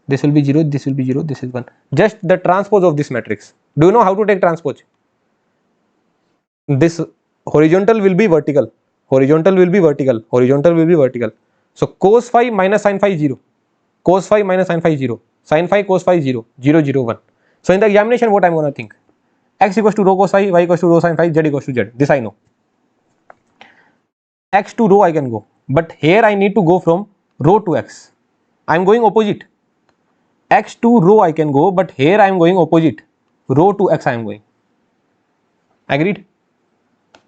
This will be 0, this will be 0, this is 1. Just the transpose of this matrix. Do you know how to take transpose? This horizontal will be vertical, horizontal will be vertical, horizontal will be vertical. So cos phi minus sin phi 0, cos phi minus sin phi 0, sin phi cos phi 0, 0, 0, 1. So in the examination, what I am going to think? X equals to rho cos phi, y equals to rho sin phi, z equals to z. This I know. X to rho I can go, but here I need to go from rho to x. I am going opposite. X to rho I can go, but here I am going opposite. Rho to x I am going. Agreed?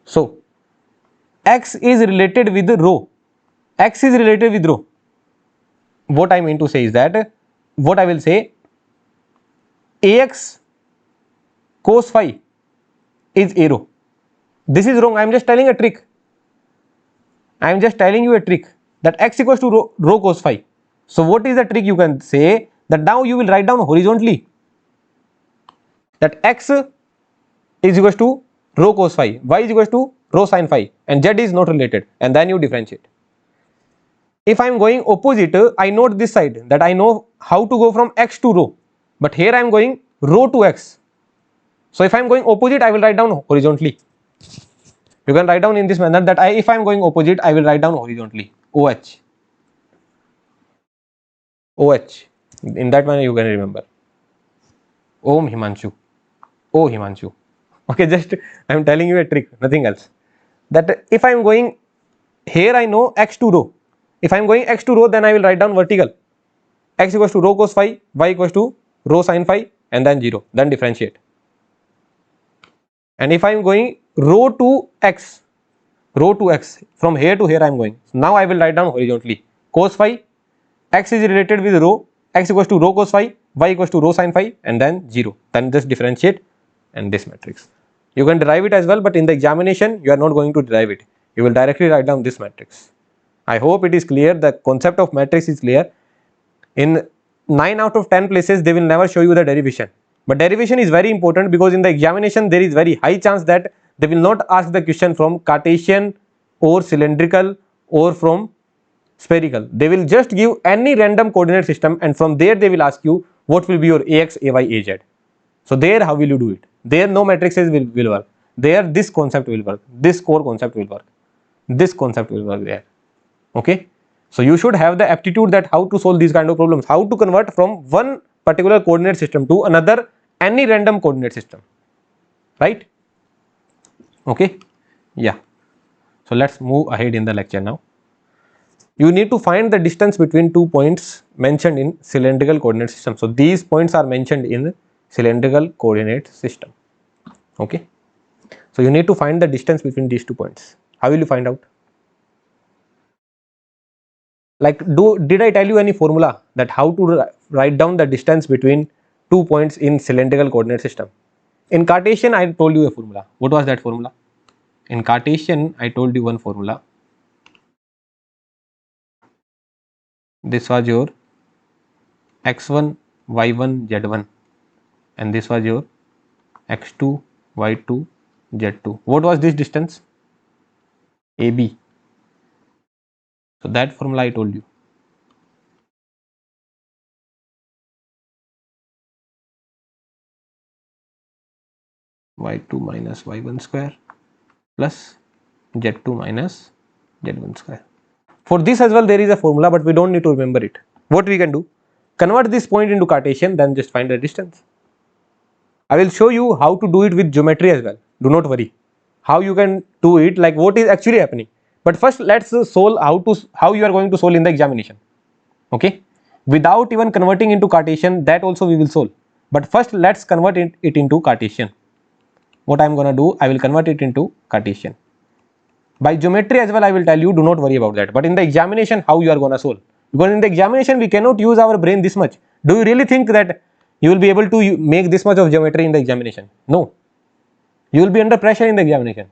So x is related with rho. X is related with rho. What I mean to say is that, what I will say, ax cos phi is a rho. This is wrong. I am just telling a trick. I am just telling you a trick that x equals to rho cos phi. So what is the trick? You can say that now you will write down horizontally that x is equals to rho cos phi, y is equals to rho sin phi, and z is not related, and then you differentiate. If I am going opposite, I note this side that I know how to go from x to rho, but here I am going rho to x. So if I am going opposite, I will write down horizontally. You can write down in this manner that if I am going opposite, I will write down horizontally. OH. OH. In that manner you can remember. Om Himanshu. Oh Himanshu. Okay, just I am telling you a trick, nothing else. That if I am going here, I know x to rho. If I am going x to rho, then I will write down vertical. X equals to rho cos phi, y equals to rho sin phi, and then 0. Then differentiate. And if I am going rho to x, from here to here I am going. So now I will write down horizontally. Cos phi, x is related with rho, x equals to rho cos phi, y equals to rho sin phi, and then 0. Then just differentiate and this matrix. You can derive it as well, but in the examination you are not going to derive it. You will directly write down this matrix. I hope it is clear. The concept of matrix is clear. In 9 out of 10 places they will never show you the derivation. But derivation is very important because in the examination there is very high chance that they will not ask the question from Cartesian or cylindrical or from spherical. They will just give any random coordinate system, and from there they will ask you what will be your ax, ay, az. So there how will you do it? There no matrices will work. There this concept will work. This core concept will work. This concept will work there. Okay. So you should have the aptitude that how to solve these kind of problems, how to convert from one particular coordinate system to another, any random coordinate system, right? Okay. Yeah. So let's move ahead in the lecture now. You need to find the distance between 2 points mentioned in cylindrical coordinate system. So these points are mentioned in cylindrical coordinate system. Okay. So you need to find the distance between these 2 points. How will you find out? Like, did I tell you any formula that how to write down the distance between 2 points in cylindrical coordinate system? In Cartesian, I told you a formula. What was that formula? In Cartesian, I told you one formula. This was your x1, y1, z1, and this was your x2, y2, z2. What was this distance? AB. So that formula I told you. y2 minus y1 square plus z2 minus z1 square. For this as well there is a formula, but we don't need to remember it. What we can do? Convert this point into Cartesian, then just find the distance. I will show you how to do it with geometry as well. Do not worry. How you can do it, like what is actually happening. But first let's solve how you are going to solve in the examination. Okay. Without even converting into Cartesian, that also we will solve. But first let's convert it into Cartesian. What I am going to do, I will convert it into Cartesian. By geometry as well I will tell you, do not worry about that. But in the examination, how you are going to solve? Because in the examination we cannot use our brain this much. Do you really think that you will be able to make this much of geometry in the examination? No. You will be under pressure in the examination.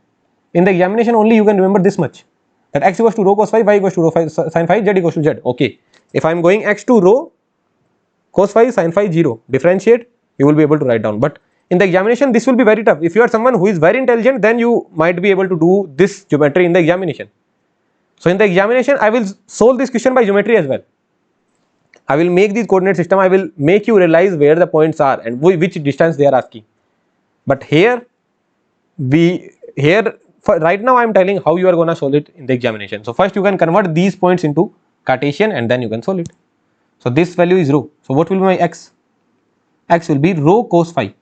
In the examination only you can remember this much. That x equals to rho cos phi, y equals to rho sin phi, z equals to z. Okay. If I am going x to rho cos phi sin phi 0, differentiate, you will be able to write down. But in the examination this will be very tough. If you are someone who is very intelligent, then you might be able to do this geometry in the examination. So in the examination I will solve this question by geometry as well. I will make this coordinate system, I will make you realize where the points are and which distance they are asking. But here for right now I am telling how you are gonna solve it in the examination. So first you can convert these points into Cartesian and then you can solve it. So this value is rho. So what will be my x? X will be rho cos phi.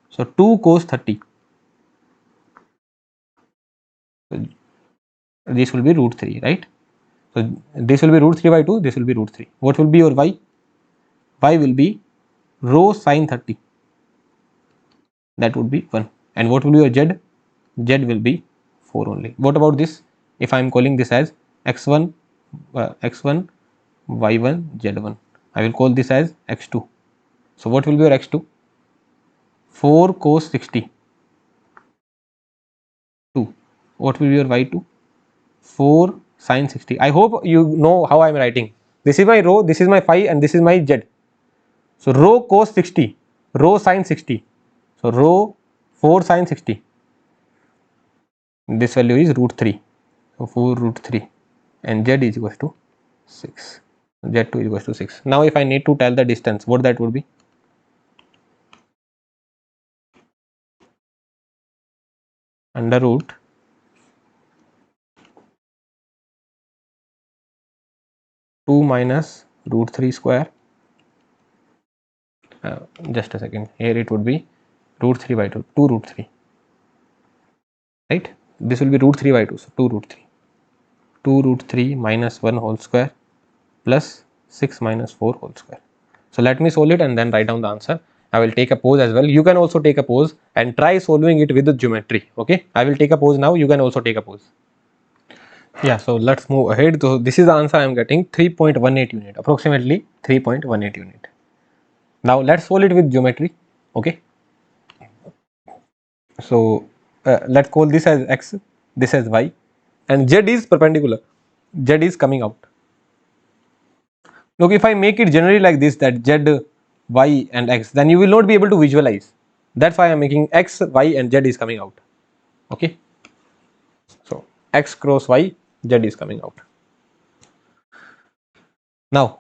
So 2 cos 30. So this will be root 3, right? So this will be root 3 by 2, this will be root 3. What will be your y? Y will be rho sin 30. That would be 1. And what will be your z? Z will be 4 only. What about this? If I am calling this as x1, y1, z1, I will call this as x2. So what will be your x2? 4 cos 60. 2. What will be your y2? 4 sin 60. I hope you know how I am writing. This is my rho, this is my phi, and this is my z. So rho cos 60, rho sin 60. So rho 4 sin 60. This value is root 3. So 4 root 3 and z is equals to 6. Z2 is equals to 6. Now if I need to tell the distance, what that would be? Under root two minus root 3 square. Just a second. Here it would be root 3 by 2, 2 root 3. Right? This will be root 3 by 2, so 2 root 3. 2 root 3 minus 1 whole square plus 6 minus 4 whole square. So let me solve it and then write down the answer. I will take a pause as well. You can also take a pause and try solving it with the geometry. Okay, I will take a pause now. You can also take a pause. Yeah, so let's move ahead. So this is the answer I am getting, 3.18 unit, approximately 3.18 unit. Now let's solve it with geometry. Okay, so let's call this as x, this as y, and z is perpendicular, z is coming out. Look, if I make it generally like this, that z, y and x, then you will not be able to visualize. That's why I am making x, y and z is coming out. Okay, so x cross y, z is coming out. Now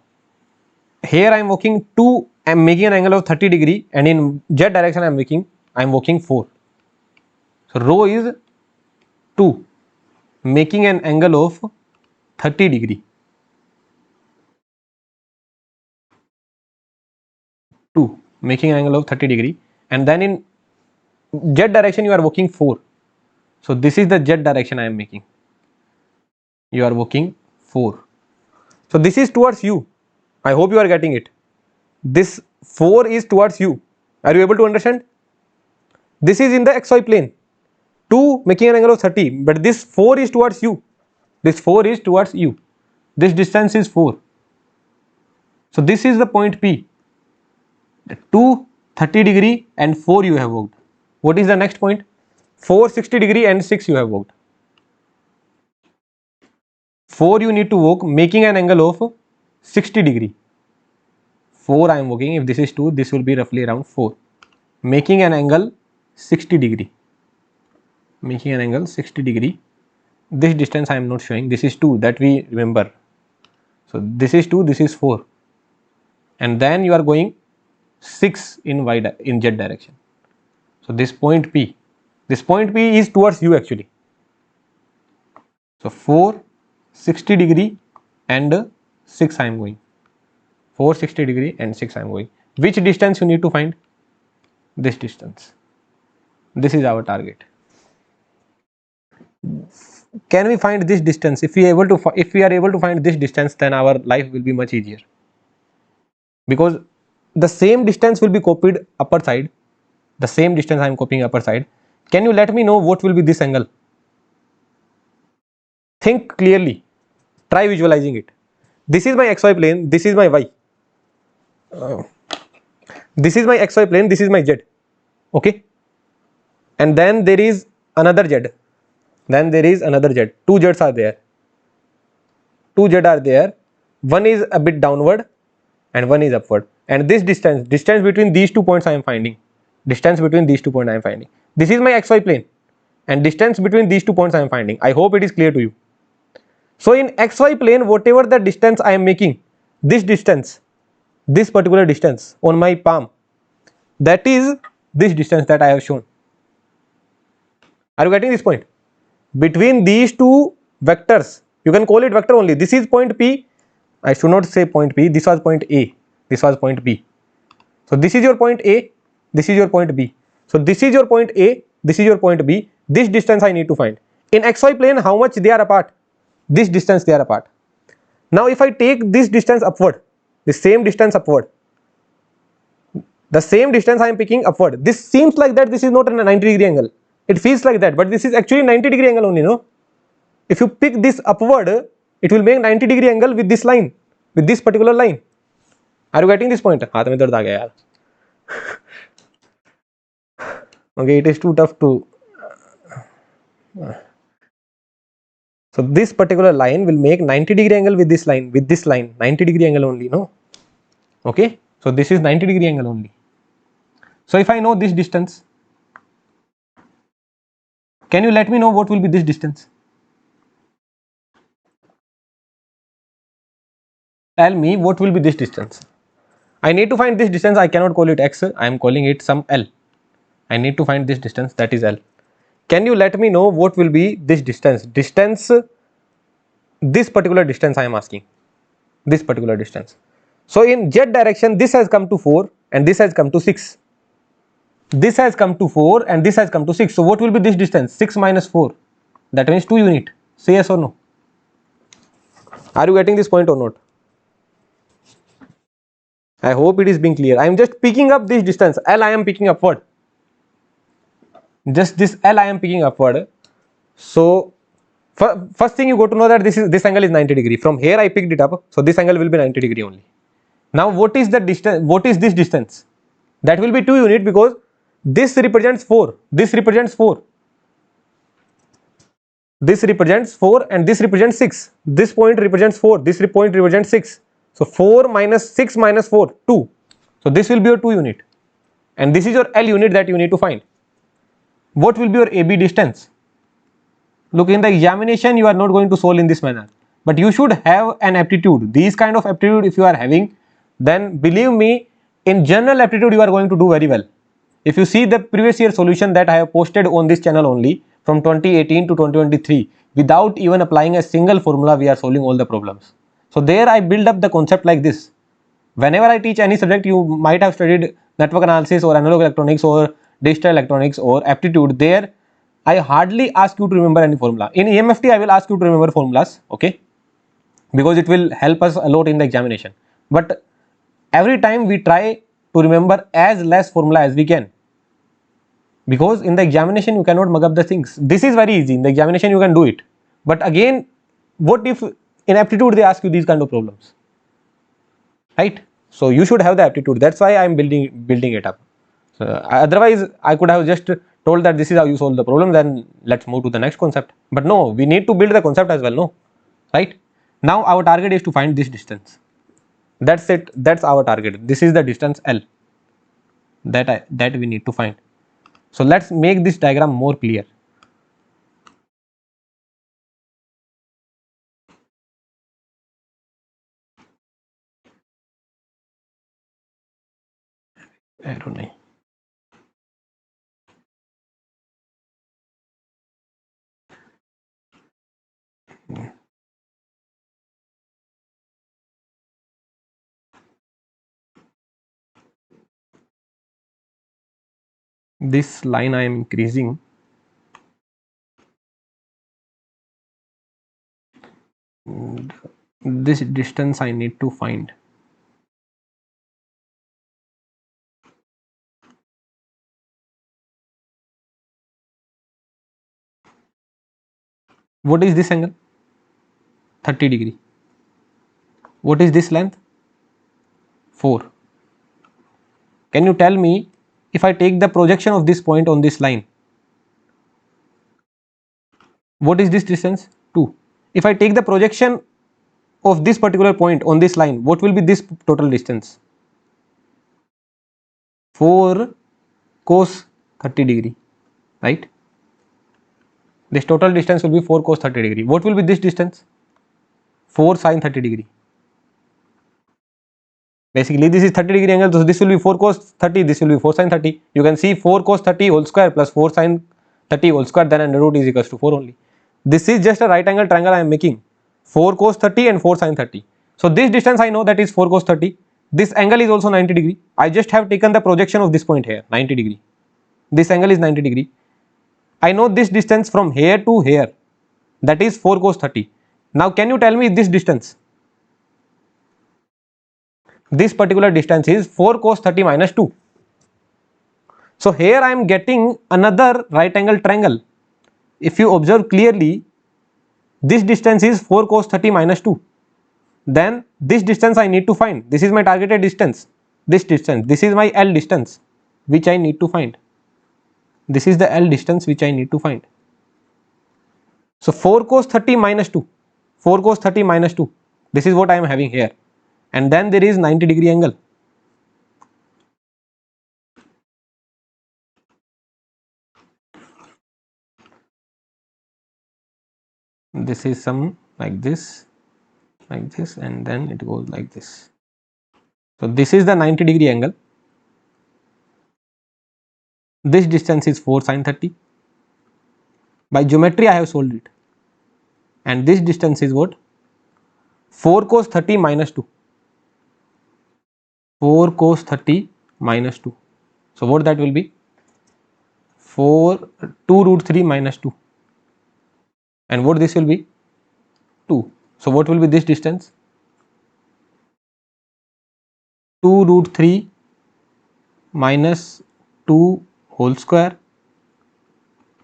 here I am working 2, I am making an angle of 30 degree, and in z direction I am working 4. So rho is 2, making an angle of 30 degree. 2, making an angle of 30 degree, and then in z direction you are working 4. So this is the z direction I am making. You are working 4. So this is towards you. I hope you are getting it. This 4 is towards you. Are you able to understand? This is in the xy plane. 2 making an angle of 30, but this 4 is towards you. This 4 is towards you. This distance is 4. So this is the point P. 2, 30 degree and 4 you have worked. What is the next point? 4, 60 degree and 6 you have worked. 4 you need to work making an angle of 60 degree. 4 I am working, if this is 2, this will be roughly around 4. Making an angle 60 degree. Making an angle 60 degree. This distance I am not showing, this is 2, that we remember. So this is 2, this is 4. And then you are going 6 in z direction. So this point P is towards you actually. So 4, 60 degree and 6 I am going. 4, 60 degree and 6 I am going. Which distance you need to find? This distance. This is our target. Can we find this distance? If we are able to find this distance, then our life will be much easier. Because the same distance will be copied upper side. The same distance I am copying upper side. Can you let me know what will be this angle? Think clearly. Try visualizing it. This is my xy plane, this is my y. This is my xy plane, this is my z. Okay. And then there is another z. Then there is another z. Two z's are there. Two z are there. One is a bit downward and one is upward. And this distance between these 2 points I am finding. Distance between these 2 points I am finding. This is my xy plane and distance between these 2 points I am finding. I hope it is clear to you. So in xy plane, whatever the distance I am making, this distance, this particular distance on my palm, that is this distance that I have shown. Are you getting this point? Between these two vectors, you can call it vector only. This is point P. I should not say point P. This was point A. This was point B. So this is your point A. This is your point B. So this is your point A. This is your point B. This distance I need to find. In xy plane, how much they are apart? This distance they are apart. Now if I take this distance upward, the same distance upward, the same distance I am picking upward, this seems like that this is not a 90-degree angle. It feels like that, but this is actually 90-degree angle only, no? If you pick this upward, it will make 90-degree angle with this line, with this particular line. Are you getting this point? हाथ में दर्द आ गया यार. Okay, it is too tough to. So this particular line will make 90-degree angle with this line, 90-degree angle only, no? Okay, so this is 90-degree angle only. So if I know this distance, can you let me know what will be this distance? Tell me what will be this distance. I need to find this distance. I cannot call it x, I am calling it some L. I need to find this distance, that is L. Can you let me know what will be this distance? This particular distance I am asking. This particular distance. So in z direction, this has come to 4 and this has come to 6. This has come to 4 and this has come to 6. So what will be this distance? 6 minus 4. That means 2 unit. Say yes or no. Are you getting this point or not? I hope it is being clear. I am just picking up this distance. L I am picking upward. Just this L I am picking upward. So first thing you got to know that this angle is 90-degree. From here I picked it up. So this angle will be 90-degree only. Now what is the distance? What is this distance? That will be 2 unit because this represents 4. This represents 4. This represents 4 and this represents 6. This point represents 4. This point represents 6. So 4 minus 6 minus 4, 2. So this will be your 2 unit. And this is your L unit that you need to find. What will be your AB distance? Look, in the examination you are not going to solve in this manner. But you should have an aptitude. These kind of aptitude if you are having, then believe me, in general aptitude you are going to do very well. If you see the previous year solution that I have posted on this channel only from 2018 to 2023, without even applying a single formula, we are solving all the problems. So there I build up the concept like this. Whenever I teach any subject, you might have studied network analysis or analog electronics or digital electronics or aptitude. There I hardly ask you to remember any formula. In EMFT I will ask you to remember formulas, okay, because it will help us a lot in the examination. But every time we try to remember as less formula as we can, because in the examination you cannot mug up the things. This is very easy. In the examination you can do it, but again, what if in aptitude they ask you these kind of problems, right? So you should have the aptitude. That's why I am building it up. So otherwise I could have just told that this is how you solve the problem, then let's move to the next concept. But no, we need to build the concept as well, no, right? Now our target is to find this distance. That's it. That's our target. This is the distance L that we need to find. So let's make this diagram more clear. I don't know. This line I am increasing. This distance I need to find. What is this angle? 30-degree. What is this length? 4. Can you tell me, if I take the projection of this point on this line, what is this distance? 2. If I take the projection of this particular point on this line, what will be this total distance? 4 cos 30 degree, right? This total distance will be 4 cos 30 degree. What will be this distance? 4 sin 30 degree. Basically this is 30 degree angle, so this will be 4 cos 30, this will be 4 sin 30. You can see 4 cos 30 whole square plus 4 sin 30 whole square, then under root is equals to 4 only. This is just a right angle triangle I am making. 4 cos 30 and 4 sin 30. So this distance I know, that is 4 cos 30. This angle is also 90 degree. I just have taken the projection of this point here, 90 degree. This angle is 90 degree. I know this distance from here to here, that is 4 cos 30. Now can you tell me this distance? This particular distance is 4 cos 30 minus 2. So here I am getting another right angle triangle. If you observe clearly, this distance is 4 cos 30 minus 2. Then this distance I need to find. This is my targeted distance. This distance, this is my L distance which I need to find. This is the L distance which I need to find. So 4 cos 30 minus 2. 4 cos 30 minus 2. This is what I am having here. And then there is 90 degree angle. This is some like this, and then it goes like this. So this is the 90 degree angle. This distance is 4 sin 30. By geometry I have solved it. And this distance is what? 4 cos 30 minus 2. 4 cos 30 minus 2. So what that will be? 2 root 3 minus 2. And what this will be? 2. So what will be this distance? 2 root 3 minus 2 whole square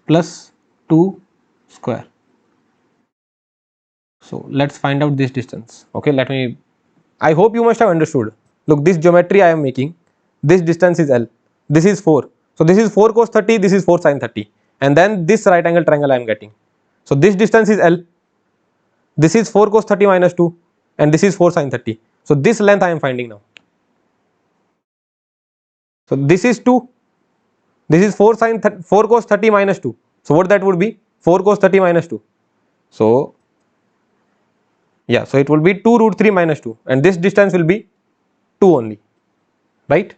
plus 2 square. So let's find out this distance. Okay, I hope you must have understood. Look, this geometry I am making, this distance is L, this is 4. So this is 4 cos 30, this is 4 sin 30. And then this right angle triangle I am getting. So this distance is L, this is 4 cos 30 minus 2, and this is 4 sin 30. So this length I am finding now. So this is 2, this is 4 cos 30 minus 2. So what that would be? 4 cos 30 minus 2. So yeah, so it will be 2 root 3 minus 2, and this distance will be 2 only, right?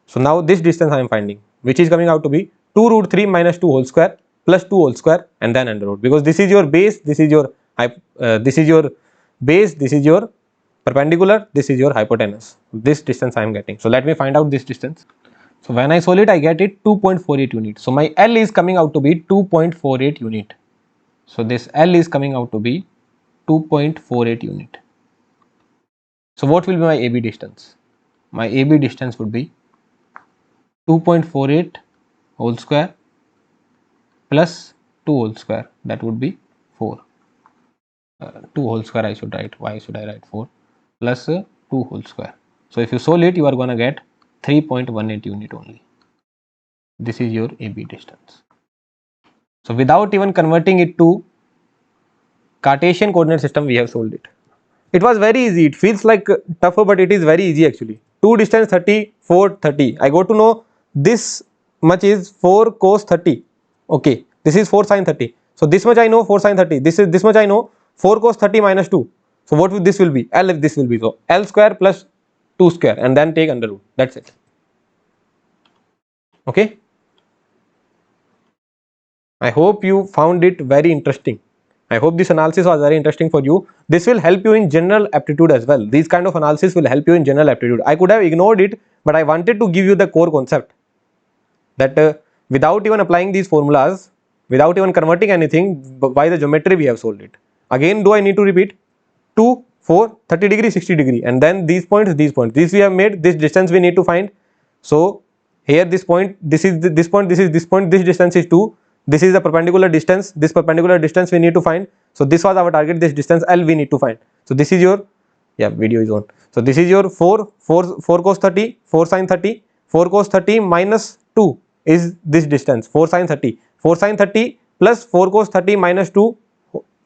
So now this distance I am finding, which is coming out to be 2 root 3 minus 2 whole square plus 2 whole square and then under root, because this is your base, this is your base, this is your perpendicular, this is your hypotenuse. This distance I am getting. So let me find out this distance. So when I solve it, I get it 2.48 unit. So my L is coming out to be 2.48 unit. So this L is coming out to be 2.48 unit. So what will be my AB distance? My AB distance would be 2.48 whole square plus 2 whole square, that would be 4. 2 whole square I should write, why should I write 4? Plus 2 whole square. So if you solve it, you are gonna get 3.18 unit only. This is your AB distance. So without even converting it to Cartesian coordinate system, we have solved it. It was very easy. It feels like tougher, but it is very easy actually. 2 distance 30, 4, 30. I got to know this much is 4 cos 30. Okay, this is 4 sin 30. So this much I know 4 sin 30. This much I know 4 cos 30 minus 2. So what will this will be? L if this will be. So L square plus 2 square and then take under root. That's it. Okay. I hope you found it very interesting. I hope this analysis was very interesting for you. This will help you in general aptitude as well. These kind of analysis will help you in general aptitude. I could have ignored it, but I wanted to give you the core concept that without even applying these formulas, without even converting anything, by the geometry we have solved it. Again, do I need to repeat? 2, 4, 30 degree, 60 degree, and then these points, these we have made, this distance we need to find. So here this point, this is this point, this is this point, this distance is 2. This is the perpendicular distance, this perpendicular distance we need to find. So this was our target, this distance L we need to find. So this is your, video is on. So this is your 4 cos 30, 4 sin 30, 4 cos 30 minus 2 is this distance, 4 sin 30. 4 sin 30 plus 4 cos 30 minus 2,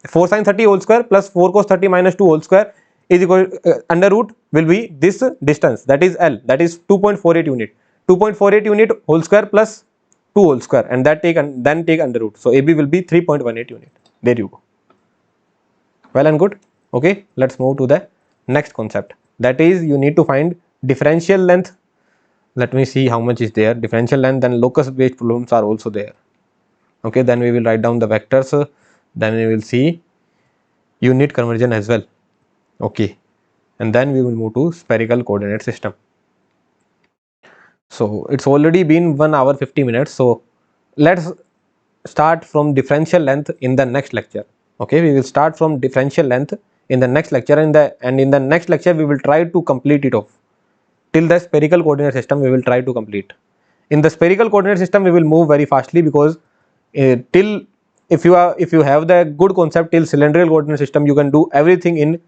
4 sin 30 whole square plus 4 cos 30 minus 2 whole square is equal, under root will be this distance, that is L, that is 2.48 unit. 2.48 unit whole square plus 2 whole square, and that then take under root. So AB will be 3.18 unit. There you go. Well and good. Okay, let's move to the next concept. That is, you need to find differential length. Let me see how much is there. Differential length and locus based problems are also there. Okay, then we will write down the vectors. Then we will see unit conversion as well. Okay, and then we will move to spherical coordinate system. So it's already been 1 hour 50 minutes. So let's start from differential length in the next lecture. Okay, we will start from differential length in the next lecture, and in the next lecture we will try to complete it off. Till the spherical coordinate system we will try to complete. In the spherical coordinate system we will move very fastly, because till if you have the good concept till cylindrical coordinate system, you can do everything in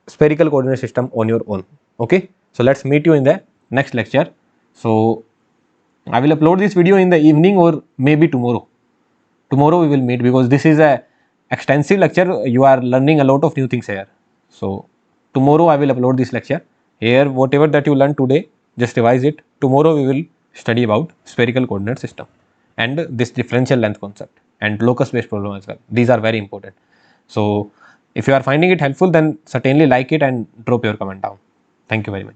spherical coordinate system on your own. Okay, so let's meet you in the next lecture. So I will upload this video in the evening or maybe tomorrow. Tomorrow we will meet, because this is a extensive lecture. You are learning a lot of new things here. So tomorrow I will upload this lecture. Here whatever that you learned today, just revise it. Tomorrow we will study about spherical coordinate system and this differential length concept and locus based problem as well. These are very important. So if you are finding it helpful, then certainly like it and drop your comment down. Thank you very much.